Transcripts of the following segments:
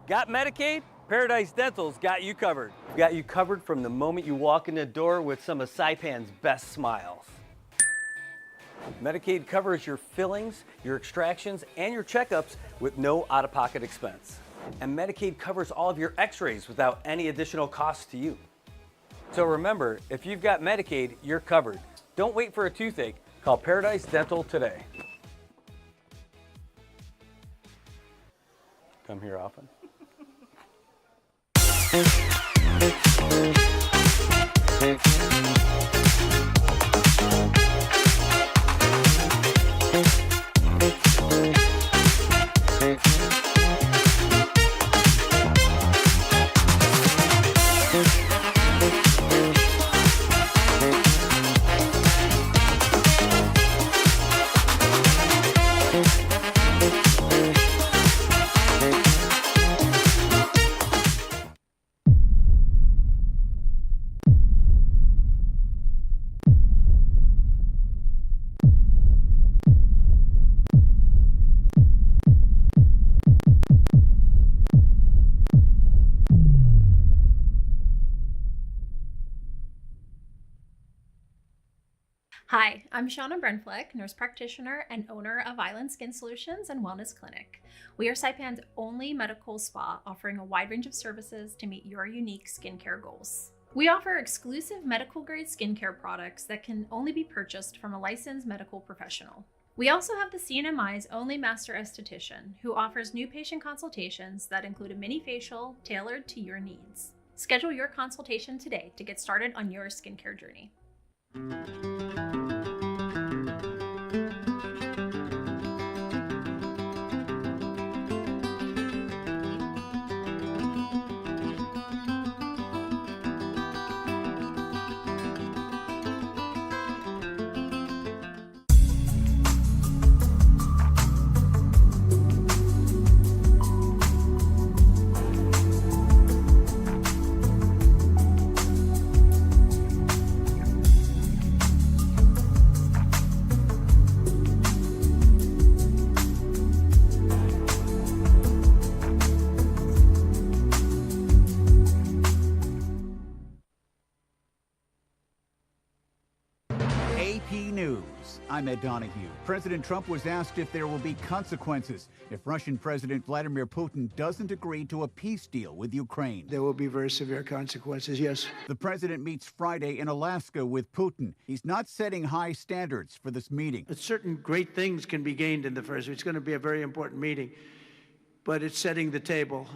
Got Medicaid? Paradise Dental's got you covered. We've got you covered from the moment you walk in the door with some of Saipan's best smiles. Medicaid covers your fillings, your extractions, and your checkups with no out-of-pocket expense. And Medicaid covers all of your x-rays without any additional cost to you. So remember, if you've got Medicaid, you're covered. Don't wait for a toothache. Call Paradise Dental today. Come here often. Hi, I'm Shauna Brenfleck, nurse practitioner and owner of Island Skin Solutions and Wellness Clinic. We are Saipan's only medical spa offering a wide range of services to meet your unique skincare goals. We offer exclusive medical grade skincare products that can only be purchased from a licensed medical professional. We also have the CNMI's only master esthetician who offers new patient consultations that include a mini facial tailored to your needs. Schedule your consultation today to get started on your skincare journey. AP News. I'm Ed Donahue. President Trump was asked if there will be consequences if Russian President Vladimir Putin doesn't agree to a peace deal with Ukraine. There will be very severe consequences, yes. The president meets Friday in Alaska with Putin. He's not setting high standards for this meeting. Certain great things can be gained in the first. It's going to be a very important meeting, but it's setting the table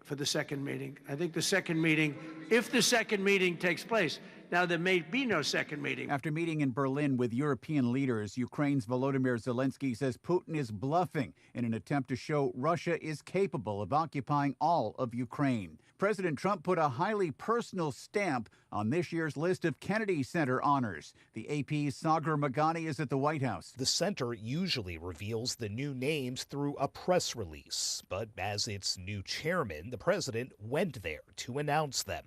for the second meeting. I think the second meeting, if the second meeting takes place, now, there may be no second meeting. After meeting in Berlin with European leaders, Ukraine's Volodymyr Zelensky says Putin is bluffing in an attempt to show Russia is capable of occupying all of Ukraine. President Trump put a highly personal stamp on this year's list of Kennedy Center honors. The AP's Sagar Meghani is at the White House. The center usually reveals the new names through a press release, but as its new chairman, the president went there to announce them.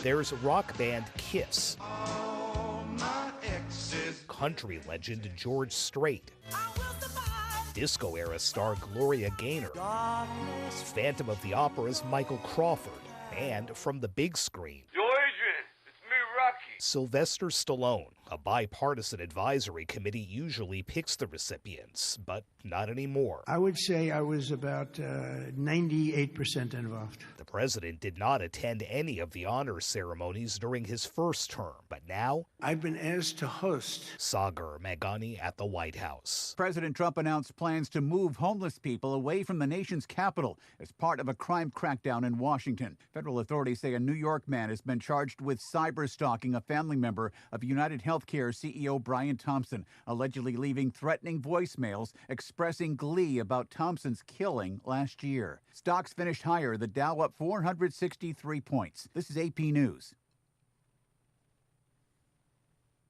There's rock band Kiss, country legend George Strait, disco-era star Gloria Gaynor, Phantom of the Opera's Michael Crawford, and from the big screen, it's me, Rocky. Sylvester Stallone. A bipartisan advisory committee usually picks the recipients, but not anymore. I would say I was about 98% involved. The president did not attend any of the honor ceremonies during his first term, but now I've been asked to host. Sagar Meghani at the White House. President Trump announced plans to move homeless people away from the nation's capital as part of a crime crackdown in Washington. Federal authorities say a New York man has been charged with cyber-stalking a family member of United Healthcare CEO Brian Thompson, allegedly leaving threatening voicemails expressing glee about Thompson's killing last year. Stocks finished higher, the Dow up 463 points. This is AP News.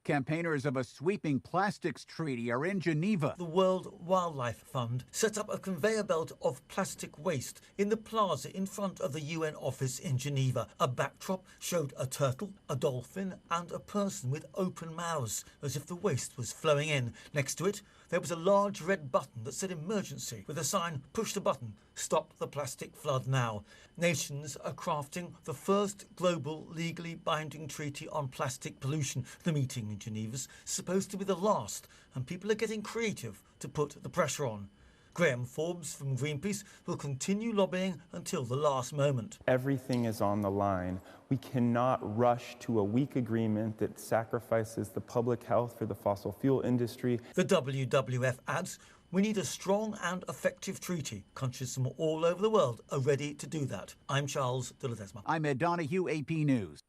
Campaigners of a sweeping plastics treaty are in Geneva. The World Wildlife Fund set up a conveyor belt of plastic waste in the plaza in front of the UN office in Geneva. A backdrop showed a turtle, a dolphin and a person with open mouths, as if the waste was flowing in. Next to it, there was a large red button that said emergency with a sign, push the button, stop the plastic flood now. Nations are crafting the first global legally binding treaty on plastic pollution. The meeting in Geneva's supposed to be the last, and people are getting creative to put the pressure on. Graham Forbes from Greenpeace will continue lobbying until the last moment. Everything is on the line. We cannot rush to a weak agreement that sacrifices the public health for the fossil fuel industry. The WWF adds, we need a strong and effective treaty. Countries from all over the world are ready to do that. I'm Charles de Ledesma. I'm Ed Donahue, AP News.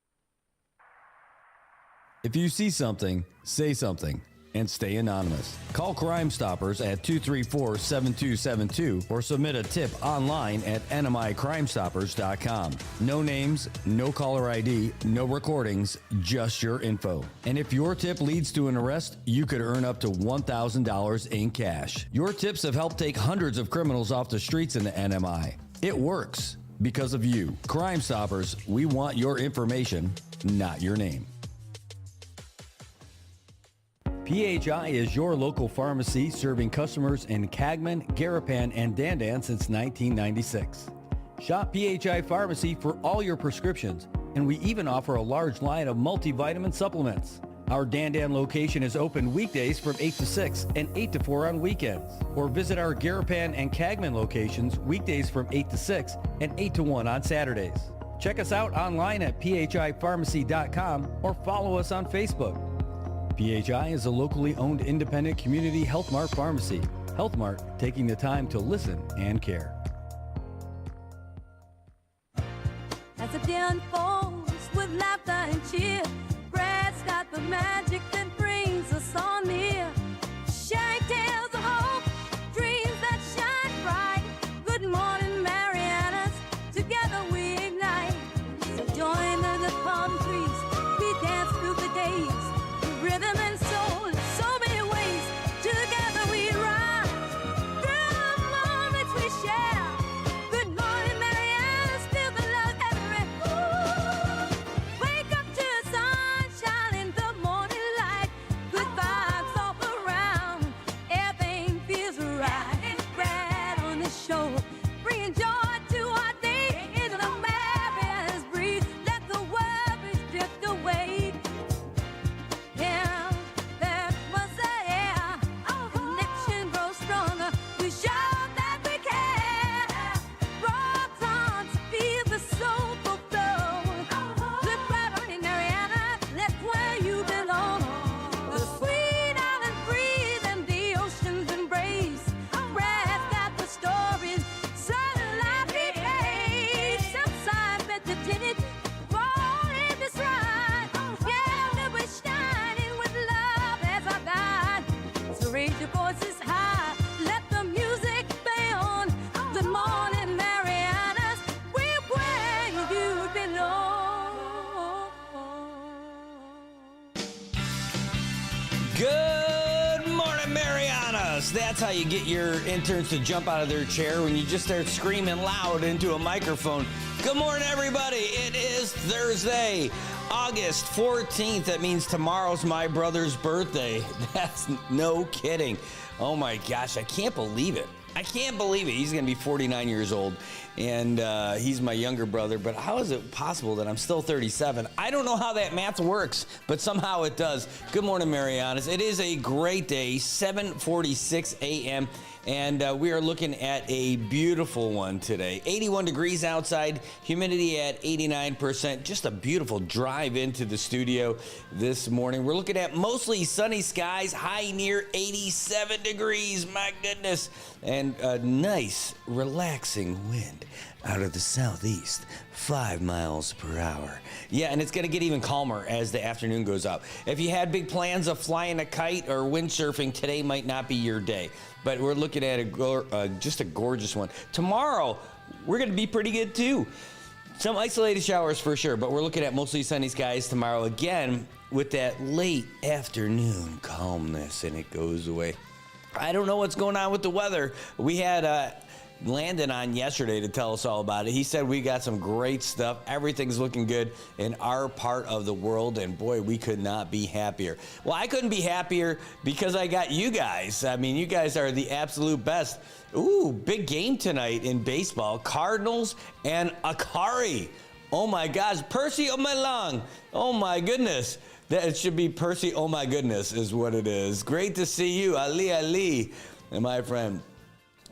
If you see something, say something. And stay anonymous. Call Crime Stoppers at 234-7272 or submit a tip online at nmicrimestoppers.com. No names, no caller ID, no recordings, just your info. And if your tip leads to an arrest, you could earn up to $1,000 in cash. Your tips have helped take hundreds of criminals off the streets in the NMI. It works because of you. Crime Stoppers, we want your information, not your name. PHI is your local pharmacy serving customers in Cagman, Garapan, and Dandan since 1996. Shop PHI Pharmacy for all your prescriptions, and we even offer a large line of multivitamin supplements. Our Dandan location is open weekdays from 8 to 6 and 8 to 4 on weekends. Or visit our Garapan and Cagman locations weekdays from 8 to 6 and 8 to 1 on Saturdays. Check us out online at phipharmacy.com or follow us on Facebook. PHI is a locally owned independent community Health Mart pharmacy. Health Mart, taking the time to listen and care. As the day unfolds with laughter and cheer, Brad's got the magic that brings us all near. Sharing tales of hope, dreams that shine bright. Good morning, Marianas, together we ignite. So join the palm trees, we dance through the days. Rhythm and soul, so many ways. Together we rise through the moments we share. Good morning, Marianas, feel the love everywhere. Wake up to the sunshine in the morning light. Good vibes all around, everything feels right. Brad on the show, bringing joy to our day. Into the Marianas breeze, let the worries drift away. Yeah, that was the air. Connection grows stronger. We show that we care. Rocks on to feel the soulful flow. Look right on in Mariana, that's where you belong. The sweet island breeze and the ocean's embrace. Brad's got the stories, sunlight behave. Southside meditated, fall in this ride. Yeah, we're shining with love as our guide. So raise your voices high, let the music play on. Good morning, Marianas, we're where you belong. Good morning, Marianas. That's how you get your interns to jump out of their chair when you just start screaming loud into a microphone. Good morning, everybody. It is Thursday, August 14th. That means tomorrow's my brother's birthday. That's no kidding. Oh my gosh, I can't believe it. I can't believe it. He's going to be 49 years old, and he's my younger brother. But how is it possible that I'm still 37? I don't know how that math works, but somehow it does. Good morning, Marianas. It is a great day, 7:46 a.m., and we are looking at a beautiful one today. 81 degrees outside, humidity at 89%. Just a beautiful drive into the studio this morning. We're looking at mostly sunny skies, high near 87 degrees. My goodness. And a nice, relaxing wind out of the southeast, 5 miles per hour. Yeah, and it's going to get even calmer as the afternoon goes up. If you had big plans of flying a kite or windsurfing, today might not be your day. But we're looking at just a gorgeous one. Tomorrow, we're going to be pretty good too. Some isolated showers for sure, but we're looking at mostly sunny skies tomorrow again with that late afternoon calmness, and it goes away. I don't know what's going on with the weather. We had Landon on yesterday to tell us all about it. He said we got some great stuff. Everything's looking good in our part of the world, and boy, we could not be happier. Well, I couldn't be happier because I got you guys. I mean, you guys are the absolute best. Ooh, big game tonight in baseball. Cardinals and Akari. Oh my gosh, Percy Omelang. Oh my goodness. That should be Percy, oh my goodness, is what it is. Great to see you, Ali, and my friend.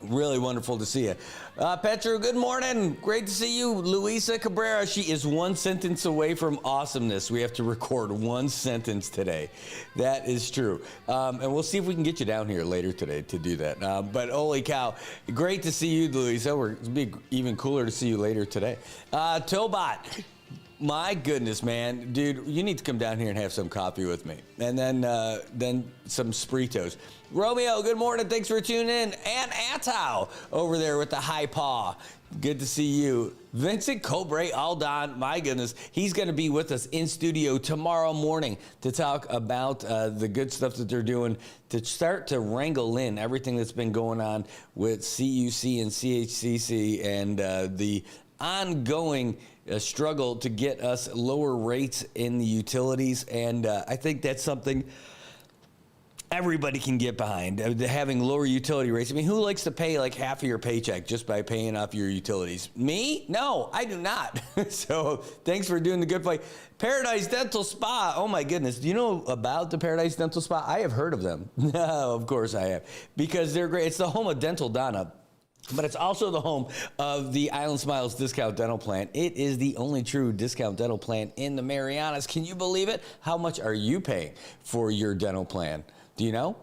Really wonderful to see you. Petro, good morning. Great to see you. Luisa Cabrera, she is one sentence away from awesomeness. We have to record one sentence today. That is true. And we'll see if we can get you down here later today to do that. But holy cow, great to see you, Luisa. It'll be even cooler to see you later today. Tobot. My goodness, man. Dude, you need to come down here and have some coffee with me. And then some Spritos. Romeo, good morning. Thanks for tuning in. And Atow over there with the high paw. Good to see you. Vincent Cobre Aldon, my goodness. He's going to be with us in studio tomorrow morning to talk about the good stuff that they're doing to start to wrangle in everything that's been going on with CUC and CHCC and the ongoing struggle to get us lower rates in the utilities, and I think that's something everybody can get behind, having lower utility rates. I mean, who likes to pay like half of your paycheck just by paying off your utilities? Me? No, I do not. So thanks for doing the good fight. Paradise Dental Spa. Oh my goodness. Do you know about the Paradise Dental Spa? I have heard of them. No, of course I have, because they're great. It's the home of Dental Donna. But it's also the home of the Island Smiles Discount Dental Plan. It is the only true discount dental plan in the Marianas. Can you believe it? How much are you paying for your dental plan? Do you know?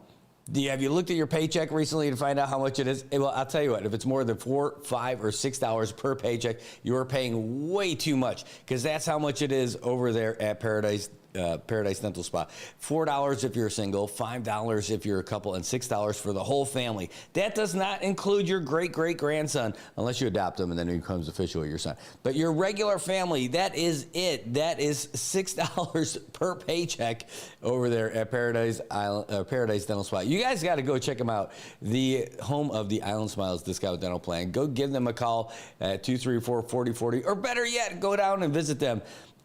Have you looked at your paycheck recently to find out how much it is? Well, I'll tell you what, if it's more than $4, $5, or $6 per paycheck, you're paying way too much, because that's how much it is over there at Paradise Dental Spa. $4 if you're single, $5 if you're a couple, and $6 for the whole family. That does not include your great-great-grandson, unless you adopt him and then he becomes officially your son. But your regular family, that is it. That is $6 per paycheck over there at Paradise Dental Spa. You guys got to go check them out. The home of the Island Smiles Discount Dental Plan. Go give them a call at 234-4040, or better yet, go down and visit them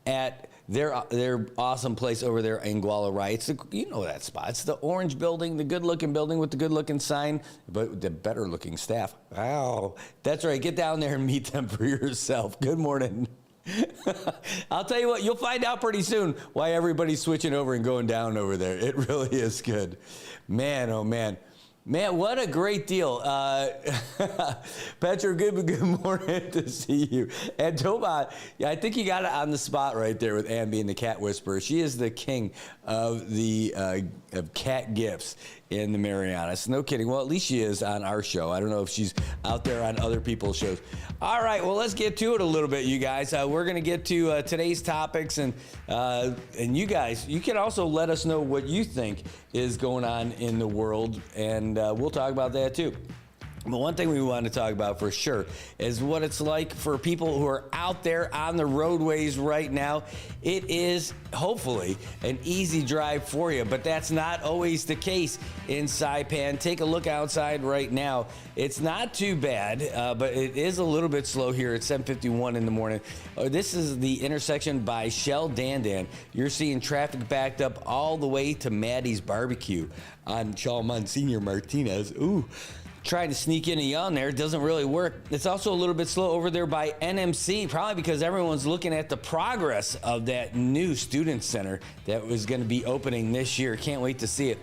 at their awesome place over there in Guala. It's you know that spot. It's the orange building, the good-looking building with the good-looking sign, but the better-looking staff. Wow. That's right. Get down there and meet them for yourself. Good morning. I'll tell you what, you'll find out pretty soon why everybody's switching over and going down over there. It really is good. Man, oh, man. Man, what a great deal. Petra, good morning to see you. And Tobot, I think you got it on the spot right there with Ann being the cat whisperer. She is the king of the of cat gifts in the Marianas. No kidding. Well, at least she is on our show. I don't know if she's out there on other people's shows. All right, well, let's get to it a little bit, you guys. We're going to get to today's topics, and you guys, you can also let us know what you think is going on in the world, and we'll talk about that too. But one thing we want to talk about for sure is what it's like for people who are out there on the roadways right now. It is hopefully an easy drive for you, but that's not always the case in Saipan. Take a look outside right now. It's not too bad, but it is a little bit slow here at 7:51 in the morning. This is the intersection by Shell Dandan. You're seeing traffic backed up all the way to Maddie's Barbecue on Shaw Monsignor Martinez. Ooh. Trying to sneak in on there, it doesn't really work. It's also a little bit slow over there by NMC, probably because everyone's looking at the progress of that new student center that was going to be opening this year. Can't wait to see it.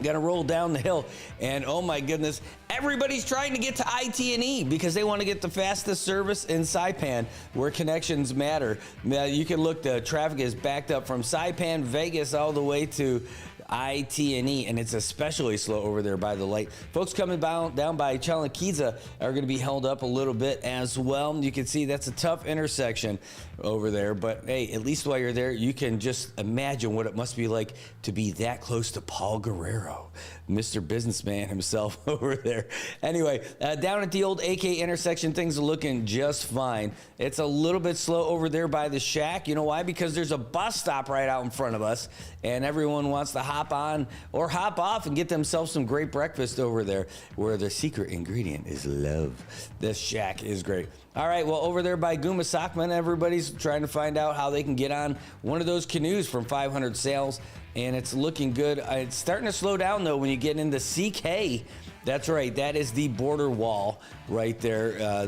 Gonna roll down the hill, and oh my goodness, everybody's trying to get to IT&E because they want to get the fastest service in Saipan, where connections matter. Now, you can look, the traffic is backed up from Saipan, Vegas, all the way to IT&E, and it's especially slow over there by the light. Folks coming down by Chalakiza are going to be held up a little bit as well. You can see that's a tough intersection over there, but hey, at least while you're there, you can just imagine what it must be like to be that close to Paul Guerrero, Mr. Businessman himself over there. Anyway, down at the old AK intersection, things are looking just fine. It's a little bit slow over there by the shack. You know why? Because there's a bus stop right out in front of us, and everyone wants to hop hop on or hop off and get themselves some great breakfast over there where the secret ingredient is love. This shack is great. All right, well, over there by Guma Sockman, everybody's trying to find out how they can get on one of those canoes from 500 sails, and it's looking good. It's starting to slow down, though, when you get into CK. That's right, that is the border wall right there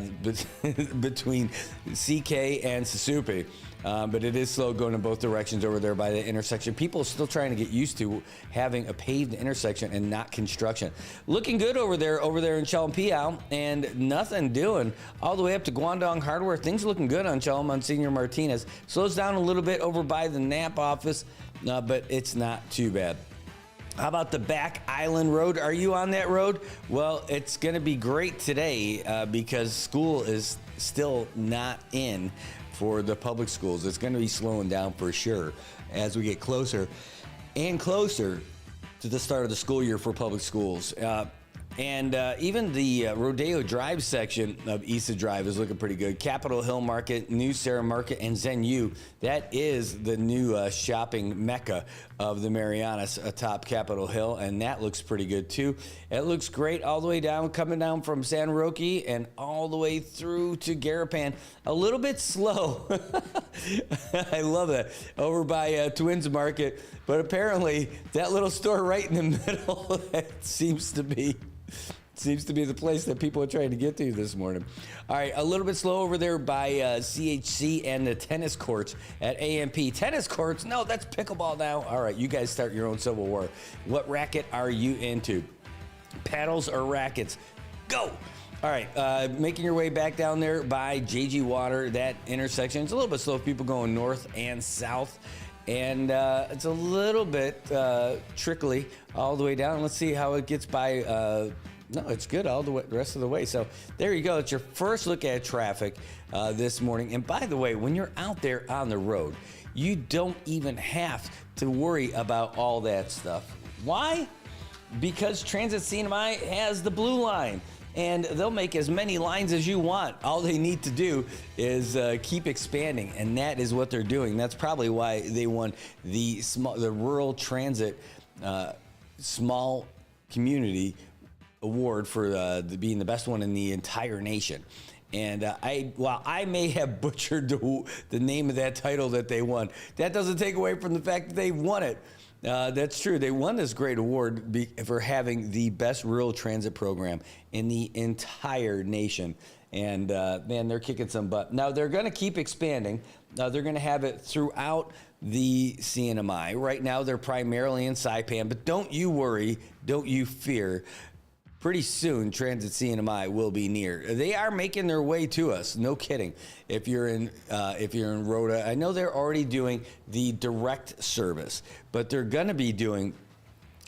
between CK and Susupe. But it is slow going in both directions over there by the intersection. People are still trying to get used to having a paved intersection and not construction. Looking good over there in Chalumpiao, and nothing doing all the way up to Guangdong Hardware. Things looking good on Monsignor Martinez. Slows down a little bit over by the Knapp office, but it's not too bad. How about the Back Island Road? Are you on that road? Well, it's going to be great today because school is still not in for the public schools. It's going to be slowing down for sure as we get closer and closer to the start of the school year for public schools. Even the Rodeo Drive section of Issa Drive is looking pretty good. Capitol Hill Market, New Sarah Market, and Zenyu. That is the new shopping mecca of the Marianas atop Capitol Hill, and that looks pretty good too. It looks great all the way down, coming down from San Roque and all the way through to Garapan. A little bit slow. I love that. Over by Twins Market, but apparently that little store right in the middle seems to be the place that people are trying to get to this morning. All right, a little bit slow over there by CHC and the tennis courts at AMP. Tennis courts? No, that's pickleball now. All right, you guys start your own civil war. What racket are you into? Paddles or rackets? Go! All right, making your way back down there by JG Water, that intersection. It's a little bit slow, people going north and south. And it's a little bit trickly all the way down. Let's see how it gets by. No, it's good all the rest of the way. So there you go. It's your first look at traffic this morning. And by the way, when you're out there on the road, you don't even have to worry about all that stuff. Why? Because Transit CNMI has the blue line. And they'll make as many lines as you want. All they need to do is keep expanding, and that is what they're doing. That's probably why they won the Rural Transit Small Community Award for being the best one in the entire nation. And while I may have butchered the name of that title that they won, that doesn't take away from the fact that they won it. That's true. They won this great award for having the best rural transit program in the entire nation. And man, they're kicking some butt. Now, they're going to keep expanding. They're going to have it throughout the CNMI. Right now, they're primarily in Saipan, but don't you worry, don't you fear. Pretty soon, Transit CNMI will be near. They are making their way to us. No kidding. If you're in Rhoda, I know they're already doing the direct service, but they're going to be doing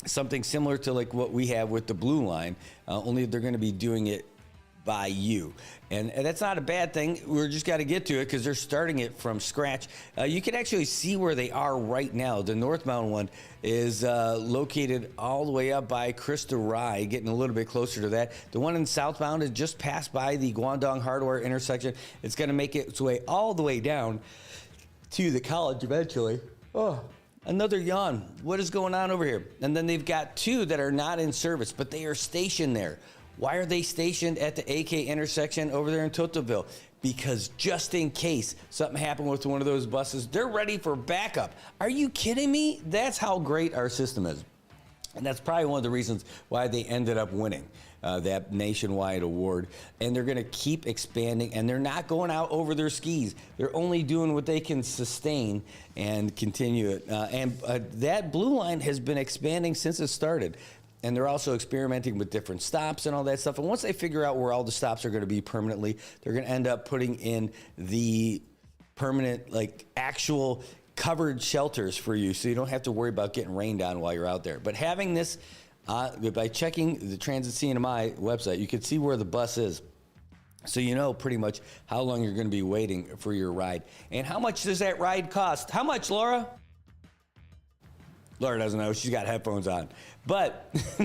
something similar to like what we have with the Blue Line. Only they're going to be doing it by you. And that's not a bad thing. We're just got to get to it because they're starting it from scratch. You can actually see where they are right now. The northbound one is located all the way up by Krista Rye, getting a little bit closer to that. The one in southbound is just passed by the Guangdong Hardware intersection. It's going to make its way all the way down to the college eventually. Oh, another yawn. What is going on over here? And then they've got two that are not in service, but they are stationed there. Why are they stationed at the AK intersection over there in Toteville? Because just in case something happened with one of those buses, they're ready for backup. Are you kidding me? That's how great our system is. And that's probably one of the reasons why they ended up winning that nationwide award. And they're going to keep expanding, and they're not going out over their skis. They're only doing what they can sustain and continue it. That Blue Line has been expanding since it started. And they're also experimenting with different stops and all that stuff. And once they figure out where all the stops are going to be permanently, they're going to end up putting in the permanent, like, actual covered shelters for you, so you don't have to worry about getting rained on while you're out there. But having this, by checking the Transit CNMI website, you can see where the bus is. So you know pretty much how long you're going to be waiting for your ride. And how much does that ride cost? How much, Laura? Laura doesn't know. She's got headphones on. But it's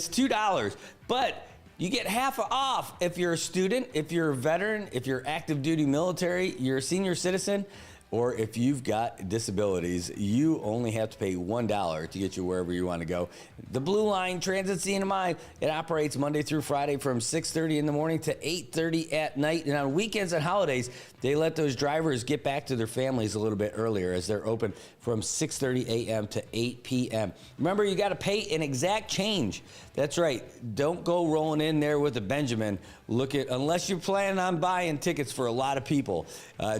$2. But you get half off if you're a student, if you're a veteran, if you're active duty military, you're a senior citizen, or if you've got disabilities, you only have to pay $1 to get you wherever you want to go. The Blue Line Transit CNMI, it operates Monday through Friday from 6:30 in the morning to 8:30 at night. And on weekends and holidays, they let those drivers get back to their families a little bit earlier as they're open from 6:30 a.m. to 8 p.m. Remember, you got to pay an exact change. That's right. Don't go rolling in there with a Benjamin. Unless you're planning on buying tickets for a lot of people,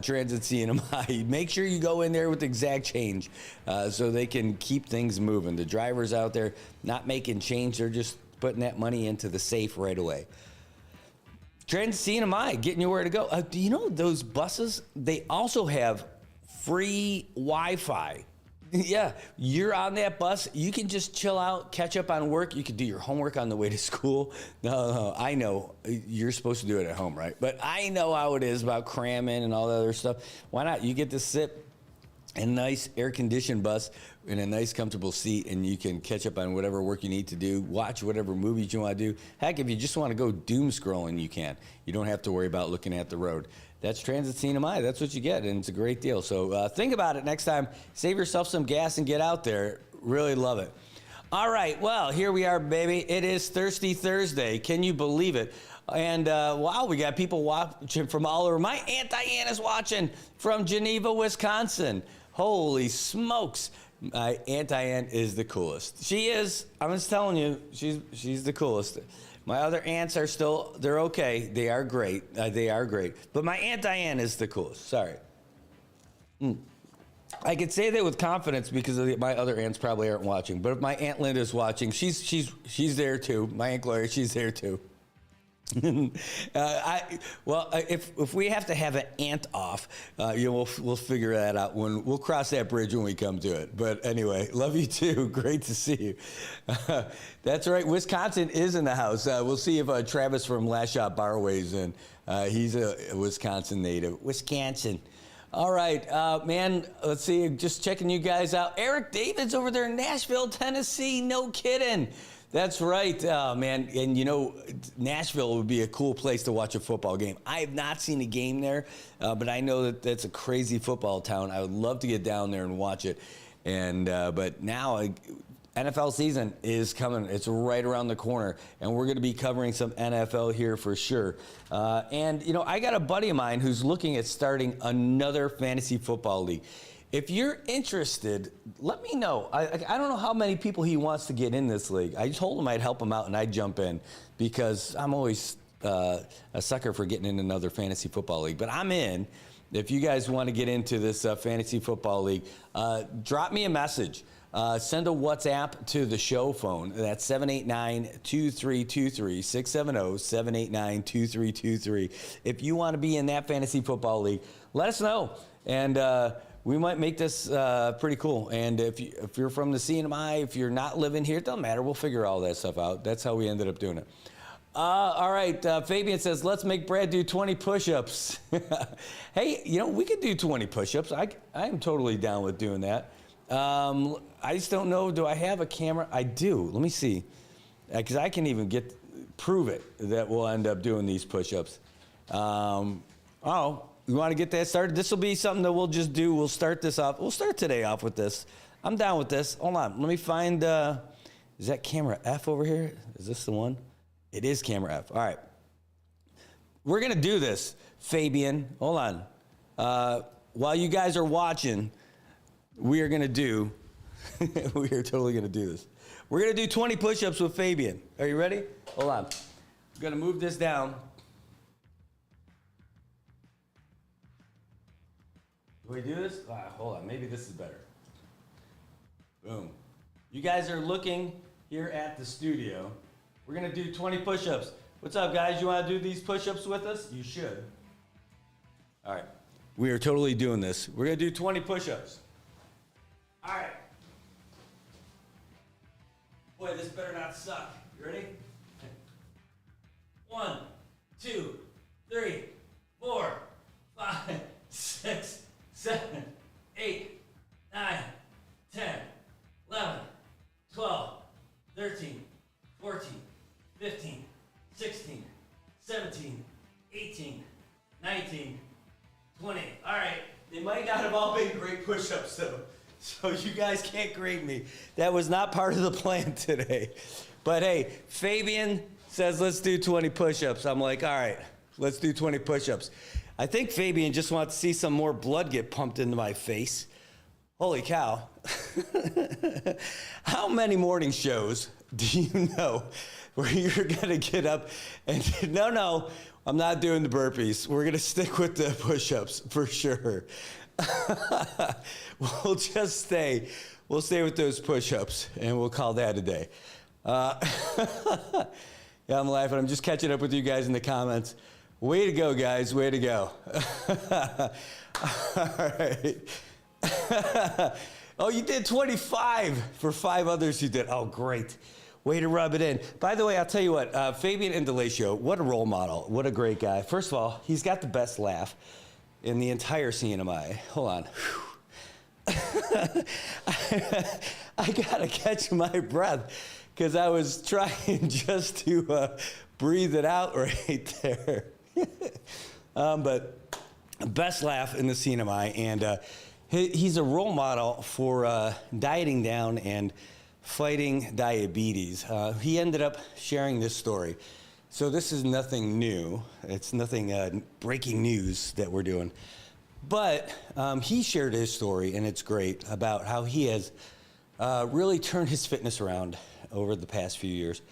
Transit CNMI, make sure you go in there with exact change so they can keep things moving. The drivers out there not making change, they're just putting that money into the safe right away. Transit CNMI, getting you where to go. Do you know those buses, they also have free Wi-Fi. Yeah, you're on that bus. You can just chill out, catch up on work. You can do your homework on the way to school. No, I know you're supposed to do it at home, right? But I know how it is about cramming and all that other stuff. Why not? You get to sit in a nice air-conditioned bus in a nice, comfortable seat, and you can catch up on whatever work you need to do, watch whatever movies you want to do. Heck, if you just want to go doom scrolling, you can. You don't have to worry about looking at the road. That's Transit CNMI. That's what you get, and it's a great deal. So think about it next time. Save yourself some gas and get out there. Really love it. All right, well, here we are, baby. It is Thirsty Thursday. Can you believe it? And, wow, we got people watching from all over. My Aunt Diane is watching from Geneva, Wisconsin. Holy smokes. My Aunt Diane is the coolest. She is. I'm just telling you, she's the coolest. My other aunts are still, they're okay. They are great. They are great. But my Aunt Diane is the coolest. Sorry. I could say that with confidence because my other aunts probably aren't watching. But if my Aunt Linda's watching, she's there too. My Aunt Gloria, she's there too. If we have to have an ant off, we'll figure that out we'll cross that bridge when we come to it. But anyway, love you too. Great to see you. That's right. Wisconsin is in the house. We'll see if Travis from Last Shot Barway's in. He's a Wisconsin native. Wisconsin. All right, man, let's see. Just checking you guys out. Eric David's over there in Nashville, Tennessee. No kidding. That's right, man. And you know, Nashville would be a cool place to watch a football game. I have not seen a game there, but I know that that's a crazy football town. I would love to get down there and watch it. And but now NFL season is coming. It's right around the corner, and we're going to be covering some NFL here for sure. And you know, I got a buddy of mine who's looking at starting another fantasy football league. If you're interested, let me know. I don't know how many people he wants to get in this league. I told him I'd help him out and I'd jump in because I'm always a sucker for getting in another fantasy football league. But I'm in. If you guys want to get into this fantasy football league, drop me a message. Send a WhatsApp to the show phone. That's 789-2323, 670-789-2323. If you want to be in that fantasy football league, let us know. And we might make this pretty cool. And if you're from the CNMI, if you're not living here, it doesn't matter. We'll figure all that stuff out. That's how we ended up doing it. All right, Fabian says, let's make Brad do 20 push-ups. Hey, you know, we could do 20 push-ups. I am totally down with doing that. I just don't know, do I have a camera? I do. Let me see. Because I can even prove it that we'll end up doing these push-ups. You want to get that started? This will be something that we'll just do. We'll start this off. We'll start today off with this. I'm down with this. Hold on. Let me find, is that camera F over here? Is this the one? It is camera F. All right. We're going to do this, Fabian. Hold on. While you guys are watching, we are going to do, we are totally going to do this. We're going to do 20 push-ups with Fabian. Are you ready? Hold on. I'm going to move this down. Do we do this? Hold on, maybe this is better. Boom. You guys are looking here at the studio. We're gonna do 20 push-ups. What's up, guys? You wanna do these push-ups with us? You should. All right, we are totally doing this. We're gonna do 20 push-ups. All right. Boy, this better not suck. You ready? 1, 2, 3, 4, 5, 6, 7, 8, 9, 10, 11, 12, 13, 14, 15, 16, 17, 18, 19, 20. All right, They might not have all been great push-ups, though. So you guys can't grade me. That was not part of the plan today. But hey, Fabian says let's do 20 push-ups. I'm like, all right, let's do 20 push-ups. I think Fabian just wants to see some more blood get pumped into my face. Holy cow. How many morning shows do you know where you're gonna get up and, no, I'm not doing the burpees. We're gonna stick with the push-ups for sure. We'll stay with those push-ups and we'll call that a day. Yeah, I'm laughing. I'm just catching up with you guys in the comments. Way to go, guys. Way to go. All right. Oh, you did 25 for 5 others who did. Oh, great. Way to rub it in. By the way, I'll tell you what, Fabian Indalatio, what a role model. What a great guy. First of all, he's got the best laugh in the entire CNMI. Hold on. I gotta catch my breath because I was trying just to breathe it out right there. But best laugh in the CNMI, and he's a role model for dieting down and fighting diabetes. He ended up sharing this story. So this is nothing new. It's nothing breaking news that we're doing. But he shared his story, and it's great, about how he has really turned his fitness around over the past few years.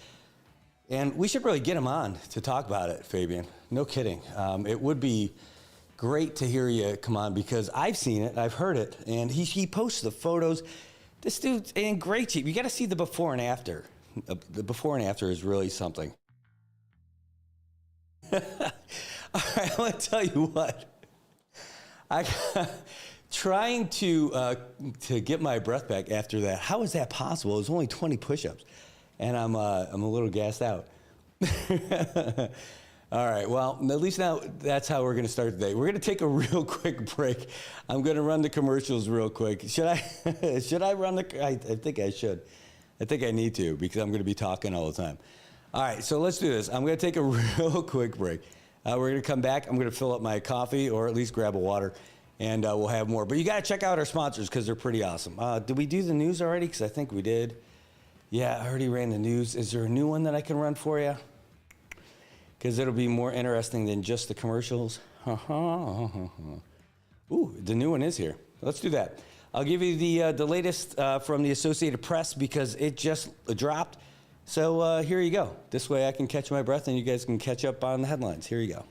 And we should really get him on to talk about it, Fabian. No kidding. It would be great to hear you come on because I've seen it, I've heard it, and he posts the photos. This dude's in great shape. You got to see the before and after. The before and after is really something. All right, I want to tell you what. Trying to get my breath back after that. How is that possible? It was only 20 push-ups, and I'm a little gassed out. All right, well, at least now that's how we're going to start today. We're going to take a real quick break. I'm going to run the commercials real quick. Should I run the? I think I should. I think I need to because I'm going to be talking all the time. All right, so let's do this. I'm going to take a real quick break. We're going to come back. I'm going to fill up my coffee or at least grab a water, and we'll have more. But you got to check out our sponsors because they're pretty awesome. Did we do the news already? Because I think we did. Yeah, I already ran the news. Is there a new one that I can run for you? Because it'll be more interesting than just the commercials. Ooh, the new one is here. Let's do that. I'll give you the latest from the Associated Press because it just dropped. So here you go. This way I can catch my breath and you guys can catch up on the headlines. Here you go.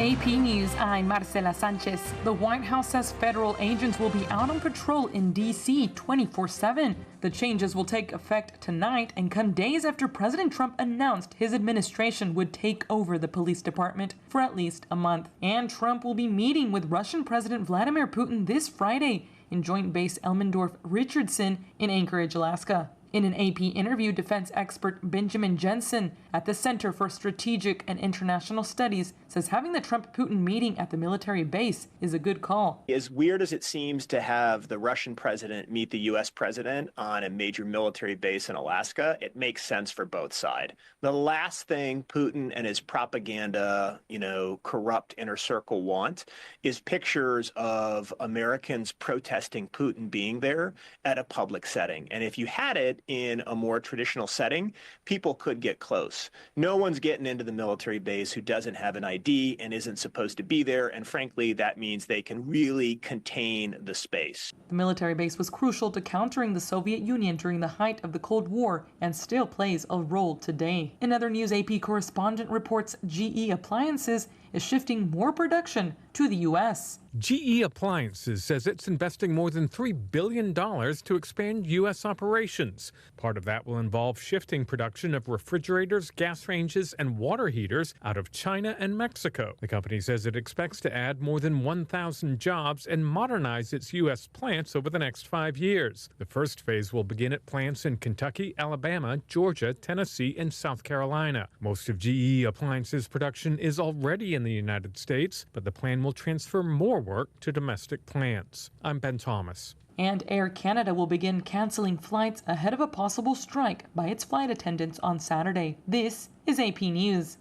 AP News, I'm Marcela Sanchez. The White House says federal agents will be out on patrol in D.C. 24/7. The changes will take effect tonight and come days after President Trump announced his administration would take over the police department for at least a month. And Trump will be meeting with Russian President Vladimir Putin this Friday in Joint Base Elmendorf-Richardson in Anchorage, Alaska. In an AP interview, defense expert Benjamin Jensen at the Center for Strategic and International Studies says having the Trump-Putin meeting at the military base is a good call. As weird as it seems to have the Russian president meet the U.S. president on a major military base in Alaska, it makes sense for both sides. The last thing Putin and his propaganda, corrupt inner circle want is pictures of Americans protesting Putin being there at a public setting. And if you had it in a more traditional setting, people could get close. No one's getting into the military base who doesn't have an ID and isn't supposed to be there. And frankly, that means they can really contain the space. The military base was crucial to countering the Soviet Union during the height of the Cold War and still plays a role today. In other news, AP correspondent reports GE Appliances is shifting more production to the U.S. GE Appliances says it's investing more than $3 billion to expand U.S. operations. Part of that will involve shifting production of refrigerators, gas ranges, and water heaters out of China and Mexico. The company says it expects to add more than 1,000 jobs and modernize its U.S. plants over the next 5 years. The first phase will begin at plants in Kentucky, Alabama, Georgia, Tennessee, and South Carolina. Most of GE Appliances production is already in the United States, but the plan will transfer more work to domestic plants. I'm Ben Thomas. And Air Canada will begin canceling flights ahead of a possible strike by its flight attendants on Saturday. This is AP News.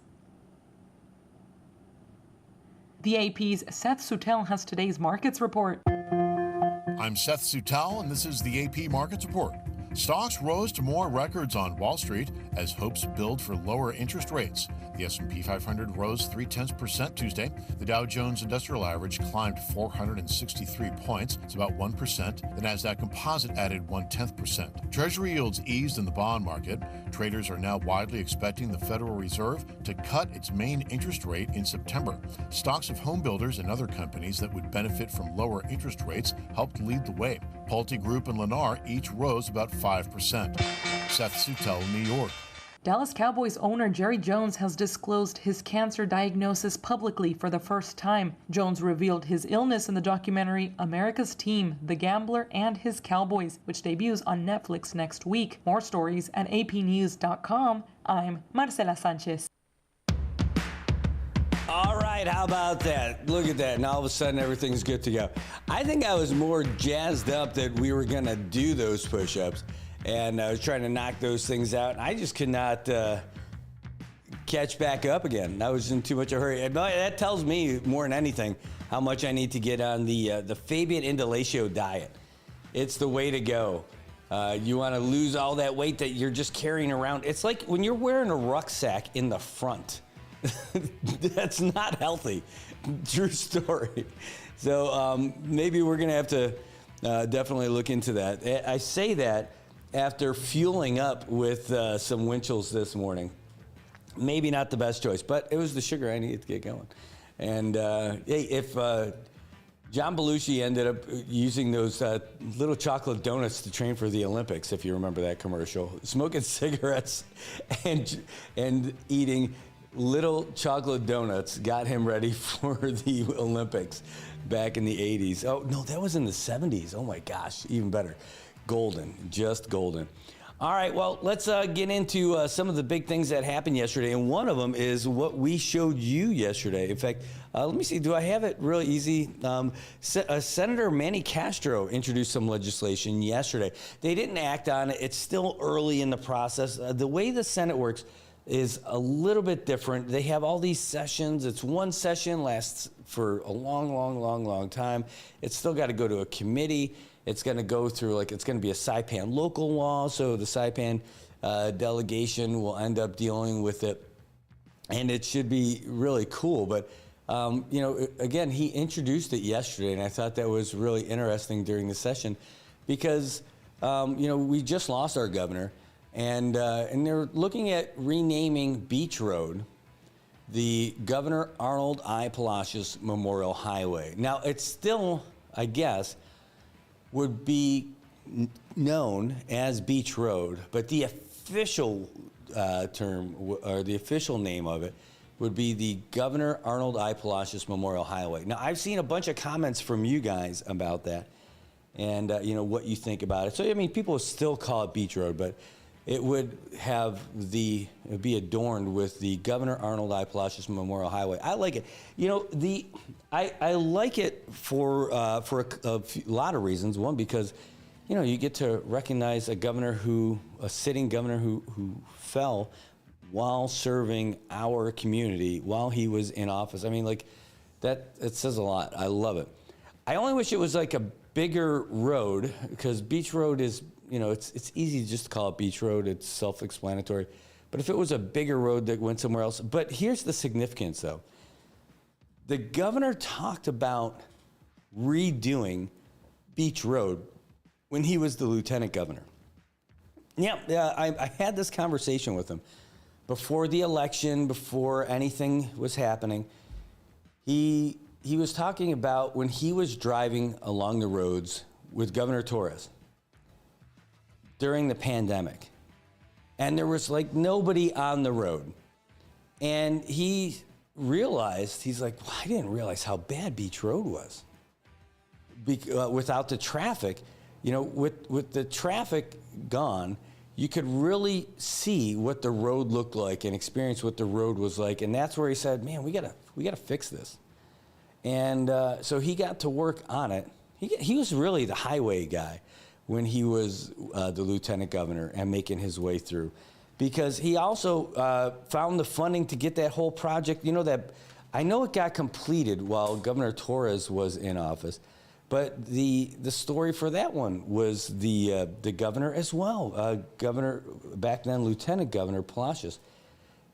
The AP's Seth Sutel has today's markets report. I'm Seth Sutel, and this is the AP Markets Report. Stocks rose to more records on Wall Street as hopes build for lower interest rates. The S&P 500 rose 0.3% Tuesday. The Dow Jones Industrial Average climbed 463 points. It's about 1%. The Nasdaq Composite added 0.1%. Treasury yields eased in the bond market. Traders are now widely expecting the Federal Reserve to cut its main interest rate in September. Stocks of home builders and other companies that would benefit from lower interest rates helped lead the way. Pulte Group and Lennar each rose about 5%. Seth Sutel, New York. Dallas Cowboys owner Jerry Jones has disclosed his cancer diagnosis publicly for the first time. Jones revealed his illness in the documentary America's Team, The Gambler and His Cowboys, which debuts on Netflix next week. More stories at apnews.com. I'm Marcela Sanchez. All right, how about that? Look at that. Now all of a sudden everything's good to go. I think I was more jazzed up that we were going to do those push-ups. And I was trying to knock those things out. And I just could not catch back up again. I was in too much of a hurry. And that tells me more than anything how much I need to get on the Fabian Indolatio diet. It's the way to go. You want to lose all that weight that you're just carrying around. It's like when you're wearing a rucksack in the front. That's not healthy. True story. So maybe we're going to have to definitely look into that. I say that after fueling up with some wind chills this morning. Maybe not the best choice, but it was the sugar I needed to get going. And hey, if John Belushi ended up using those little chocolate donuts to train for the Olympics, if you remember that commercial, smoking cigarettes and eating little chocolate donuts got him ready for the Olympics back in the 80s. Oh, no, that was in the 70s. Oh, my gosh, even better. Golden, just golden. All right, well, let's get into some of the big things that happened yesterday, and one of them is what we showed you yesterday. In fact, let me see, do I have it really easy? Senator Manny Castro introduced some legislation yesterday. They didn't act on it. It's still early in the process. The way the Senate works is a little bit different. They have all these sessions. It's one session, lasts for a long time. It's still got to go to a committee. It's going to go through, it's going to be a Saipan local law, so the Saipan delegation will end up dealing with it, and it should be really cool. But, again, he introduced it yesterday, and I thought that was really interesting during the session because, we just lost our governor, and they're looking at renaming Beach Road the Governor Arnold I. Palacios Memorial Highway. Now, it's still, I guess, would be known as Beach Road, but the official term or the official name of it would be the Governor Arnold I. Palacios Memorial Highway. Now, I've seen a bunch of comments from you guys about that and, what you think about it. So, people still call it Beach Road, but it would be adorned with the Governor Arnold I. Palacios Memorial Highway. I like it. I like it for a lot of reasons. One, because, you get to recognize a sitting governor who fell while serving our community while he was in office. That it says a lot. I love it. I only wish it was like a bigger road because Beach Road is, it's easy just to call it Beach Road. It's self-explanatory. But if it was a bigger road that went somewhere else. But here's the significance, though. The governor talked about redoing Beach Road when he was the lieutenant governor. I had this conversation with him before the election, before anything was happening. He was talking about when he was driving along the roads with Governor Torres during the pandemic. And there was nobody on the road. And he realized, he's like, well, I didn't realize how bad Beach Road was. Without the traffic, with the traffic gone, you could really see what the road looked like and experience what the road was like. And that's where he said, man, we gotta fix this. And so he got to work on it. He was really the highway guy when he was the lieutenant governor and making his way through. Because he also found the funding to get that whole project, I know it got completed while Governor Torres was in office, but the story for that one was the governor as well. Governor, back then Lieutenant Governor Palacios.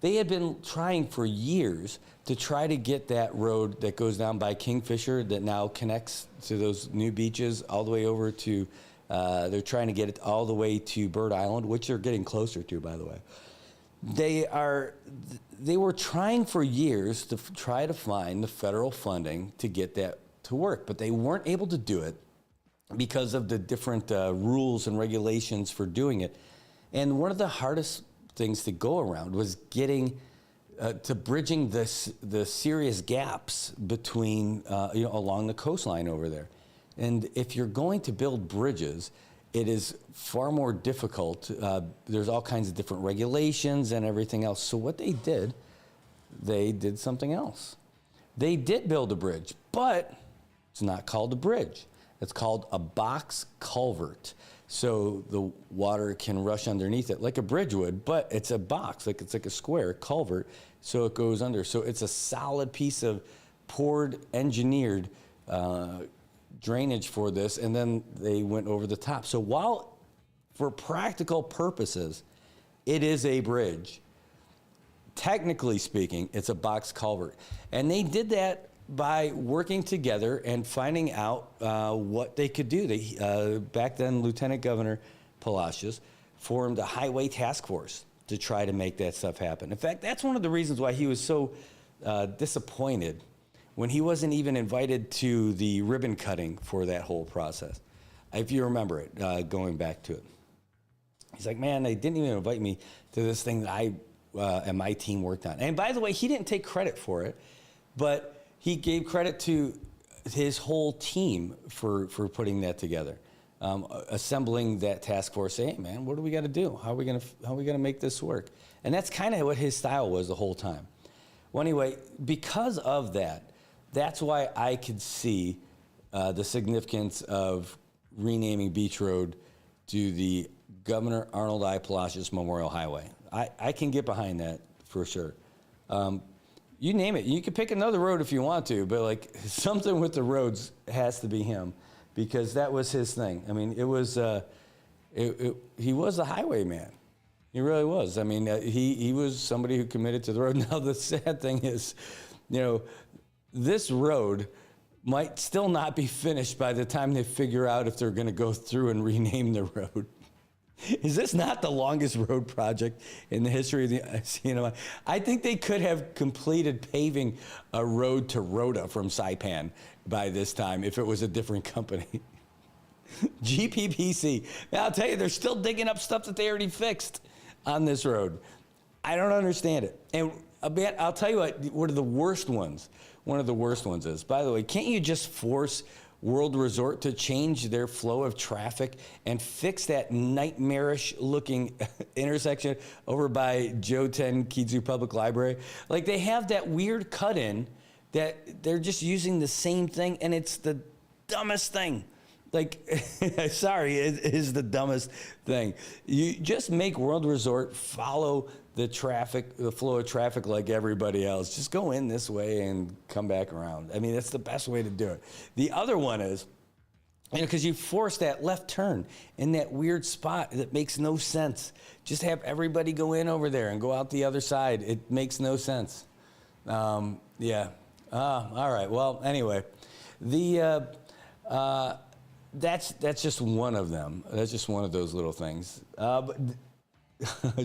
They had been trying for years to try to get that road that goes down by Kingfisher that now connects to those new beaches all the way over to, they're trying to get it all the way to Bird Island, which they're getting closer to, by the way. They were trying for years to try to find the federal funding to get that to work, but they weren't able to do it because of the different rules and regulations for doing it. And one of the hardest things to go around was getting to bridging the serious gaps between along the coastline over there. And if you're going to build bridges, it is far more difficult. There's all kinds of different regulations and everything else. So what they did something else. They did build a bridge, but it's not called a bridge. It's called a box culvert. So the water can rush underneath it like a bridge would, but it's a box, it's like a square culvert, so it goes under. So it's a solid piece of poured, engineered drainage for this, and then they went over the top. So while, for practical purposes, it is a bridge, technically speaking, it's a box culvert. And they did that by working together and finding out what they could do. Back then, Lieutenant Governor Palacios formed a highway task force to try to make that stuff happen. In fact, that's one of the reasons why he was so disappointed when he wasn't even invited to the ribbon cutting for that whole process. If you remember it, going back to it. He's like, man, they didn't even invite me to this thing that I and my team worked on. And by the way, he didn't take credit for it, but he gave credit to his whole team for putting that together, assembling that task force. Say, hey, man, what do we got to do? How are we gonna make this work? And that's kind of what his style was the whole time. Well, anyway, because of that, that's why I could see the significance of renaming Beach Road to the Governor Arnold I. Palacios Memorial Highway. I can get behind that for sure. You name it. You can pick another road if you want to, but like something with the roads has to be him, because that was his thing. I mean, it was he was a highwayman. He really was. I mean, he was somebody who committed to the road. Now the sad thing is, this road might still not be finished by the time they figure out if they're going to go through and rename the road. Is this not the longest road project in the history of the CNOI? I think they could have completed paving a road to Rhoda from Saipan by this time if it was a different company. GPPC. Now, I'll tell you, they're still digging up stuff that they already fixed on this road. I don't understand it. And I'll tell you what, one of the worst ones is, by the way, can't you just force World Resort to change their flow of traffic and fix that nightmarish looking intersection over by Joe 10 Kidzu Public Library? Like, they have that weird cut in that they're just using the same thing, and it's the dumbest thing. Like, sorry, it is the dumbest thing. You just make World Resort follow the flow of traffic like everybody else. Just go in this way and come back around. I mean, that's the best way to do it. The other one is, because you force that left turn in that weird spot that makes no sense. Just have everybody go in over there and go out the other side. It makes no sense. All right. Well, anyway, that's just one of them. That's just one of those little things.